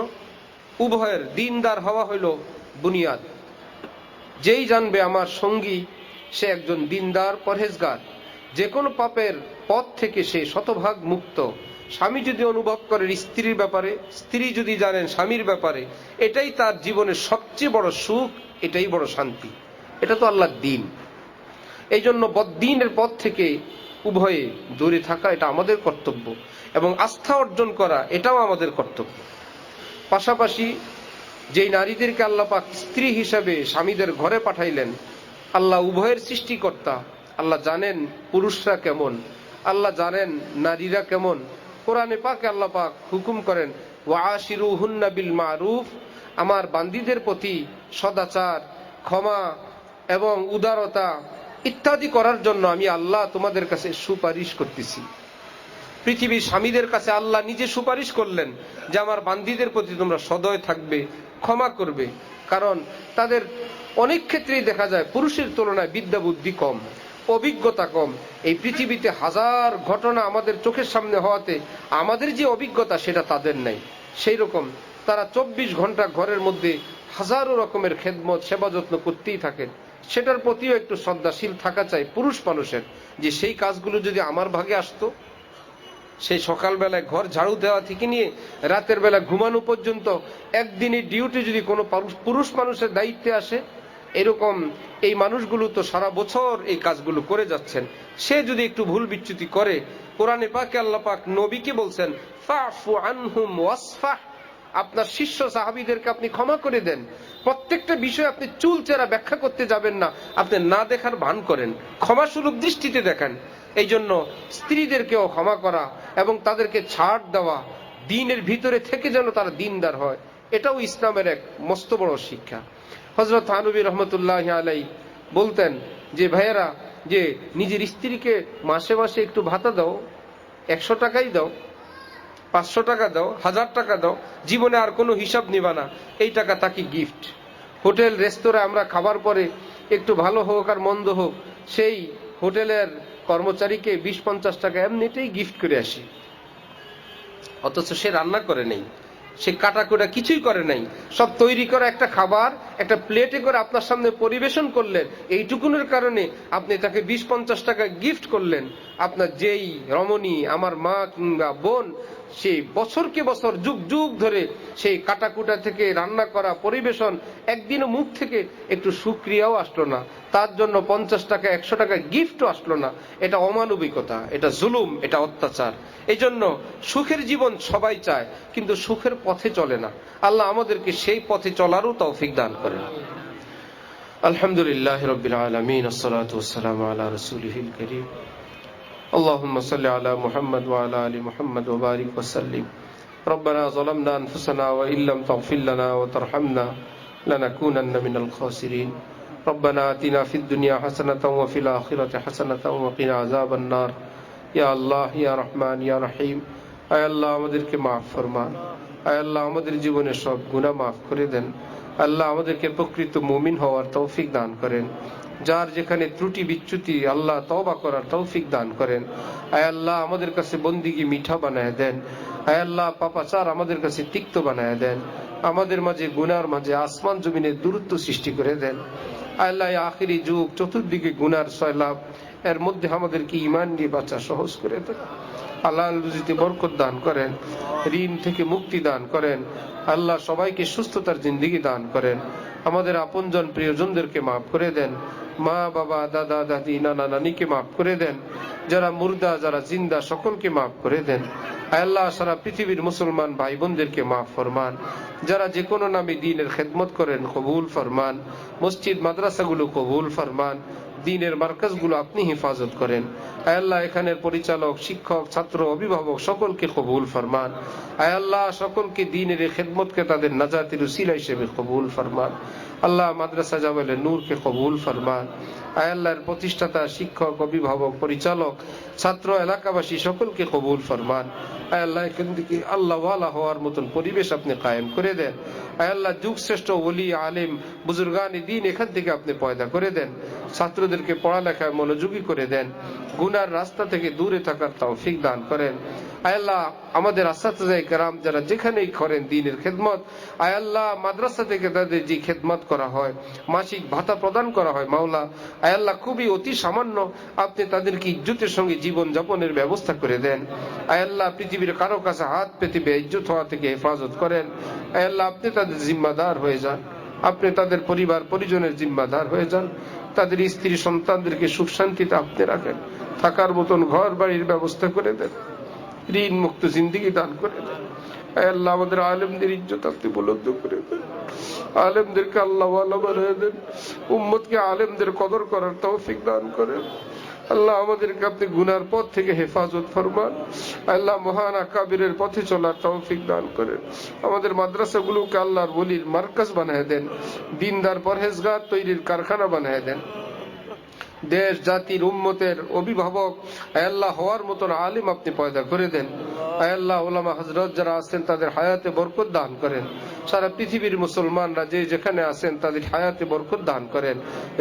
উভয়ের দিনদার হওয়া হইল বুনিয়াদ। যেই জানবে আমার সঙ্গী সে একজন দিনদার পরহেজগার, যে কোনো পাপের পথ থেকে সে শতভাগ মুক্ত। স্বামী যদি অনুভব করেন স্ত্রীর ব্যাপারে, স্ত্রী যদি জানেন স্বামীর ব্যাপারে, এটাই তার জীবনের সবচেয়ে বড় সুখ, এটাই বড় শান্তি। এটা তো আল্লাহর দিন। এই জন্য বদ্দিনের পথ থেকে উভয়ে দূরে থাকা এটা আমাদের কর্তব্য, এবং আস্থা অর্জন করা এটাও আমাদের কর্তব্য। পাশাপাশি যেই নারীদেরকে আল্লাহ পাক স্ত্রী হিসাবে স্বামীদের ঘরে পাঠাইলেন, আল্লাহ উভয়ের সৃষ্টিকর্তা, আল্লাহ জানেন পুরুষরা কেমন, আল্লাহ জানেন নারীরা কেমন। কোরআনে পাকে আল্লাহ পাক হুকুম করেন ওয়াশিরুহুন্না বিল মারুফ, আমার বান্দীদের প্রতি সদাচার, ক্ষমা এবং উদারতা ইত্যাদি করার জন্য আমি আল্লাহ তোমাদের কাছে সুপারিশ করতেছি। পৃথিবীর স্বামীদের কাছে আল্লাহ নিজে সুপারিশ করলেন যে আমার বান্দীদের প্রতি তোমরা সদয় থাকবে, ক্ষমা করবে। কারণ তাদের অনেক ক্ষেত্রেই দেখা যায় পুরুষের তুলনায় বিদ্যা বুদ্ধি কম, অভিজ্ঞতা কম। এই পৃথিবীতে হাজার ঘটনা আমাদের চোখের সামনে হওয়াতে আমাদের যে অভিজ্ঞতা সেটা তাদের নেই। সেই রকম তারা 24 ঘন্টা ঘরের মধ্যে হাজারো রকমের খেদমত সেবা যত্ন করতেই থাকেন। সেটার প্রতিও একটু শ্রদ্ধাশীল থাকা চাই পুরুষ মানুষের, যে সেই কাজগুলো যদি আমার ভাগে আসতো, সেই সকালবেলায় ঘর ঝাড়ু দেওয়া থেকে নিয়ে রাতের বেলা ঘুমানো পর্যন্ত একদিনের ডিউটি যদি কোনো পুরুষ মানুষের দায়িত্বে আসে, এরকম এই মানুষগুলো তো সারা বছর এই কাজগুলো করে যাচ্ছেন। সে যদি একটু ভুল বিচ্যুতি করে, কোরআনে পাকে আল্লাহ পাক নবীকে বলছেন ফাফু আনহুম ওয়াসফাহ, আপনার শিষ্য সাহাবীদেরকে আপনি ক্ষমা করে দেন। প্রত্যেকটা বিষয় আপনি চুলচেরা ব্যাখ্যা করতে যাবেন না, আপনি না দেখার ভান করেন, ক্ষমাসুলভ দৃষ্টিতে দেখেন। এই জন্য স্ত্রীদেরকেও ক্ষমা করা এবং তাদেরকে ছাড় দেওয়া, দিনের ভিতরে থেকে যেন তারা দিনদার হয়, এটাও ইসলামের এক মস্ত বড় শিক্ষা। হযরত থানবী রহমতুল্লাহ আলাইহি বলতেন যে ভাইয়েরা, যে নিজের স্ত্রীকে মাসে মাসে একটু ভাতা দাও, 100 টাকাই দাও, 500 টাকা দাও, 1000 টাকা দাও, জীবনে আর কোনো হিসাব নিবা না, এই টাকা তাকে গিফট। হোটেল রেস্তোরাঁ আমরা খাবার পরে একটু ভালো হোক আর মন্দ হোক, সেই হোটেলের কর্মচারীকে 20-50 টাকা এমনিতেই গিফট করে আসি, অথচ সে রান্না করে নেই। সে কাটাকুটা কিছুই করে নাই, সব তৈরি করা একটা খাবার একটা প্লেটে করে আপনার সামনে পরিবেশন করলেন, এইটুকুনের কারণে আপনি তাকে 20-50 টাকা গিফট করলেন। আপনার যেই রমণী আমার মা কিংবা বোন, সেই বছরকে বছর যুগ যুগ ধরে সেই কাটাকুটা থেকে রান্না করা পরিবেশন, একদিনও মুখ থেকে একটু সুক্রিয়াও আসলো না, তার জন্য 50 টাকা 100 টাকা গিফটও আসলো না। এটা অমানবিকতা, এটা জুলুম, এটা অত্যাচার। এই জন্য সুখের জীবন সবাই চায়, কিন্তু সুখের পথে চলে না। আল্লাহ আমাদেরকে সেই পথে চলারও তৌফিক দান করেন। আলহামদুলিল্লাহ রাব্বিল আলামিন, আসসালাতু ওয়াসসালামু আলা রাসূলিহিল কারীম। اللهم صل على محمد وعلى آل محمد وبارك وسلم. ربنا ظلمنا أنفسنا وإن لم تغفر لنا وترحمنا لنكونن من الخاسرين. ربنا آتنا في الدنيا حسنة وفي الآخرة حسنة وقنا عذاب النار. يا الله يا رحمن يا رحيم. আয় আল্লাহ আমাদেরকে মাফ ফরমান, আয় আল্লাহ আমাদের জীবনের সব গুনাহ মাফ করে দেন। আল্লাহ আমাদেরকে প্রকৃত মুমিন হওয়ার তৌফিক দান করেন। যার যেখানে ত্রুটি বিচ্যুতি, আল্লাহ তওবা করার তৌফিক দান করেন। আয় আল্লাহ আমাদের কাছে বন্দিগি মিঠা বানায় দেন। আয় আল্লাহ পাপাচার আমাদের কাছে তিক্ত বানায় দেন। আমাদের মাঝে গুনার মাঝে আসমান জমিনের দূরত্ব সৃষ্টি করে দেন। আয় আল্লাহ আখিরি যুগ, চতুর্দিকে গুনার সয়লাভ, এর মধ্যে আমাদেরকে ঈমান নিয়ে বাঁচা সহজ করে দেন। হালাল রুজিতে বরকত দান করেন, ঋণ থেকে মুক্তি দান করেন। আল্লাহ সবাইকে সুস্থতার জিন্দেগি দান করেন। আমাদের আপনজন প্রিয়জনদেরকে মাফ করে দেন। মা বাবা দাদা দাদি নানা নানিকে মাফ করে দেন। যারা মুর্দা যারা জিন্দা সকলকে মাফ করে দেন। আল্লাহ সারা পৃথিবীর মুসলমান ভাই বোনদেরকে মাফ ফরমান। যারা যে কোনো নামে দ্বীনের খেদমত করেন কবুল ফরমান। মসজিদ মাদ্রাসাগুলো কবুল ফরমান। দ্বীনের মার্কাজগুলো আপনি হেফাজত করেন। আয় আল্লাহ এখানের পরিচালক, শিক্ষক, ছাত্র, অভিভাবক সকলকে কবুল ফরমান। আয় আল্লাহ সকলকে দ্বীনের খেদমতকে তাদের নাজাতের উসিলা হিসেবে কবুল ফরমান। আল্লাহ মাদ্রাসা জামালে নূরকে কবুল ফরমান। আয় আল্লাহর প্রতিষ্ঠাতা, শিক্ষক, অভিভাবক, পরিচালক, ছাত্র, এলাকাবাসী সকলকে কবুল ফরমান। আয় আল্লাহ এখান থেকে আল্লাহ ওয়ালা হওয়ার মতন পরিবেশ আপনি কায়েম করে দেন। আয় আল্লাহ যুগ শ্রেষ্ঠ ওলি আলেম বুজুর্গান দ্বীন এখান থেকে আপনি পয়দা করে দেন। ছাত্রদেরকে পড়ালেখায় মনোযোগী করে দেন। গুনার রাস্তা থেকে দূরে থাকার তৌফিক দান করেন। আয় আল্লাহ আমাদের আসাতিজায়ে কেরাম যারা যেখানেই করেন দ্বীনের খেদমত, আয় আল্লাহ মাদ্রাসা থেকে তাদের যে খেদমত করা হয়, মাসিক ভাতা প্রদান করা হয়, মাওলা আয় আল্লাহ খুবই অতি সামান্য, আপনি তাদেরকে ইজ্জতের সঙ্গে জীবন যাপনের ব্যবস্থা করে দেন। আয় আল্লাহ পৃথিবীর কারো কাছে হাত পেতে বেইজ্জত হওয়া থেকে হেফাজত করেন। আয় আল্লাহ আপনি তাদের জিম্মাদার হয়ে যান। আপনি তাদের পরিবার পরিজনের জিম্মাদার হয়ে যান। তাদের স্ত্রী সন্তানদেরকে সুখ শান্তিতে আপনি রাখেন। থাকার মতন ঘর বাড়ির ব্যবস্থা করে দেন। ঋণ মুক্ত জিন্দেগি দান করে দেন। আল্লাহ আমাদের আলেমদের ইজ্জত আপনি বুলন্দ করে দেন। আলেমদেরকে আল্লাহ ওয়ালা বানিয়ে দেন। উম্মতকে আলেমদের কদর করার তৌফিক দান করেন। আল্লাহ আমাদেরকে আপনি গুনার পথ থেকে হেফাজত ফরমান। আল্লাহ মহান আকাবিরের পথে চলার তৌফিক দান করেন। আমাদের মাদ্রাসাগুলোকে আল্লাহর ওলির মার্কাজ বানিয়ে দেন। দিনদার পরহেজগার তৈরির কারখানা বানিয়ে দেন। দেশ জাতির উম্মতের অভিভাবক আল্লাহ হওয়ার মতন আলিম আপনি পয়দা করে দেন। আল্লাহ ওলামা হযরত যারা আছেন তাদের হায়াতে বরকত দান করেন। সারা পৃথিবীর মুসলমানরা যে যেখানে আছেন তাদের হায়াতে বরকত দান করেন,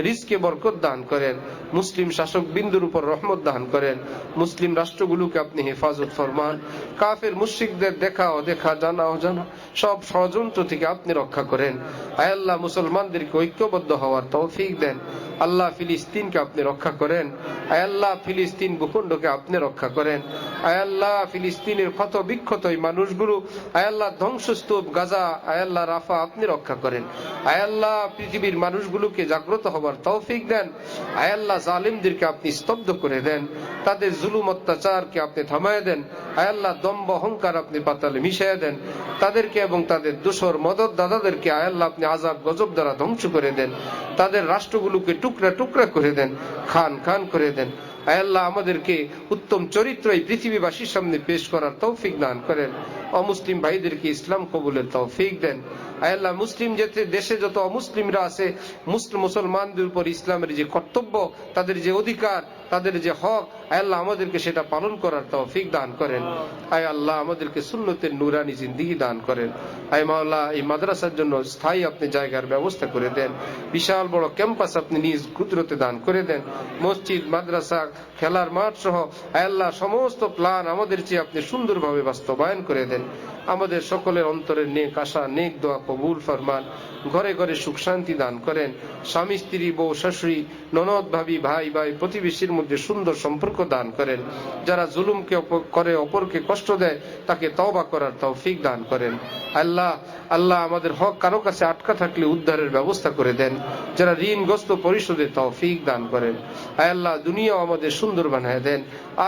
রিজকে বরকত দান করেন। মুসলিম শাসক বিন্দুর উপর রহমত দান করেন। মুসলিম রাষ্ট্রগুলোকে আপনি হেফাজত ফরমান। কাফের মুশরিকদের দেখা অদেখা, জানা অজানা সব ষড়যন্ত্র থেকে আপনি রক্ষা করেন। আয় আল্লাহ মুসলমানদেরকে ঐক্যবদ্ধ হওয়ার তৌফিক দেন। আল্লাহ ফিলিস্তিনকে আপনি রক্ষা করেন। আয় আল্লাহ ফিলিস্তিন ভূখণ্ডকে আপনি রক্ষা করেন। আয় আল্লাহ ফিলিস্তিনের ক্ষত বিক্ষত এই মানুষগুলো, আয় আল্লাহ ধ্বংসস্তূপ গাজা, আয় আল্লাহ রাফা আপনি রক্ষা করেন। আয় আল্লাহ পৃথিবীর মানুষগুলোকে জাগ্রত হবার তৌফিক দেন। আয় আল্লাহ জালিমদেরকে আপনি স্তব্ধ করে দেন। তাদের জুলুম অত্যাচারকে আপনি থামায় দেন। আয় আল্লাহ দম্ভ অহংকার আপনি পাতালে মিশিয়ে দেন। তাদেরকে এবং তাদের দোসর মদত দাদাদেরকে আয় আল্লাহ আপনি আযাব গজব দ্বারা ধ্বংস করে দেন। তাদের রাষ্ট্রগুলোকে টুকরা টুকরা করে দেন, খান খান করে দেন। আয় আল্লাহ আমাদেরকে উত্তম চরিত্র এই পৃথিবীবাসীর সামনে পেশ করার তৌফিক দান করেন। অমুসলিম ভাইদেরকে ইসলাম কবুলের তৌফিক দেন। আয় আল্লাহ মুসলিম দেশে যত অমুসলিমরা আছে, মুসলমানদের উপর ইসলামের যে কর্তব্য, তাদের যে অধিকার, তাদের যে হক, আয় আল্লাহ আমাদেরকে সেটা পালন করার তৌফিক দান করেন। আয় আল্লাহ আমাদেরকে সুন্নতের নুরানি জিন্দেগি দান করেন। আয় মাওলা এই মাদ্রাসার জন্য স্থায়ী আপনি জায়গার ব্যবস্থা করে দেন। বিশাল বড় ক্যাম্পাস আপনি নিজ কুদরতে দান করে দেন। মসজিদ, মাদ্রাসা, খেলার মাঠ সহ আয় আল্লাহ সমস্ত প্ল্যান আমাদের চেয়ে আপনি সুন্দরভাবে বাস্তবায়ন করে দেন। আমাদের সকলের অন্তরের নেক আশা নেক দোয়া কবুল ফরমান। ঘরে ঘরে সুখ শান্তি দান করেন। স্বামী স্ত্রী বউ শাশুড়ি ননদ ভাবি ভাই ভাই প্রতিবেশীর মধ্যে সুন্দর সম্পর্ক দান করেন। যারা জুলুমকে করে অপরকে কষ্ট দেয় তাকে তওবা করার তৌফিক দান করেন। আল্লাহ আল্লাহ আমাদের হক কারো কাছে আটকা থাকলে উদ্ধারের ব্যবস্থা করে দেন। যারা ঋণগ্রস্ত পরিশোধে তৌফিক দান করেন। আল্লাহ দুনিয়াও আমাদের সুন্দর বানায় দেন,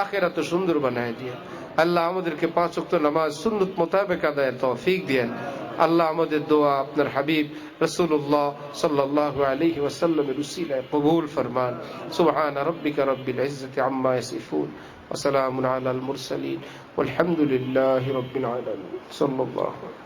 আখিরাতও সুন্দর বানায় দিয়ে। আল্লাহ আমাদেরকে 5 ওয়াক্ত নামাজ সুন্নত মোতাবেক আদায়ের তৌফিক দেন। আল্লাহ আমাদের দোয়া আপনার হাবিব রাসূলুল্লাহ সাল্লাল্লাহু আলাইহি ওয়াসাল্লামের উসিলায় কবুল ফরমান। সুবহান রাব্বিকা রাব্বিল ইজ্জাতি আম্মা ইয়াসিফুন ওয়া সালামুন আলাল মুরসালিন ওয়ালহামদুলিল্লাহি রাব্বিল আলামিন। সাল্লাল্লাহু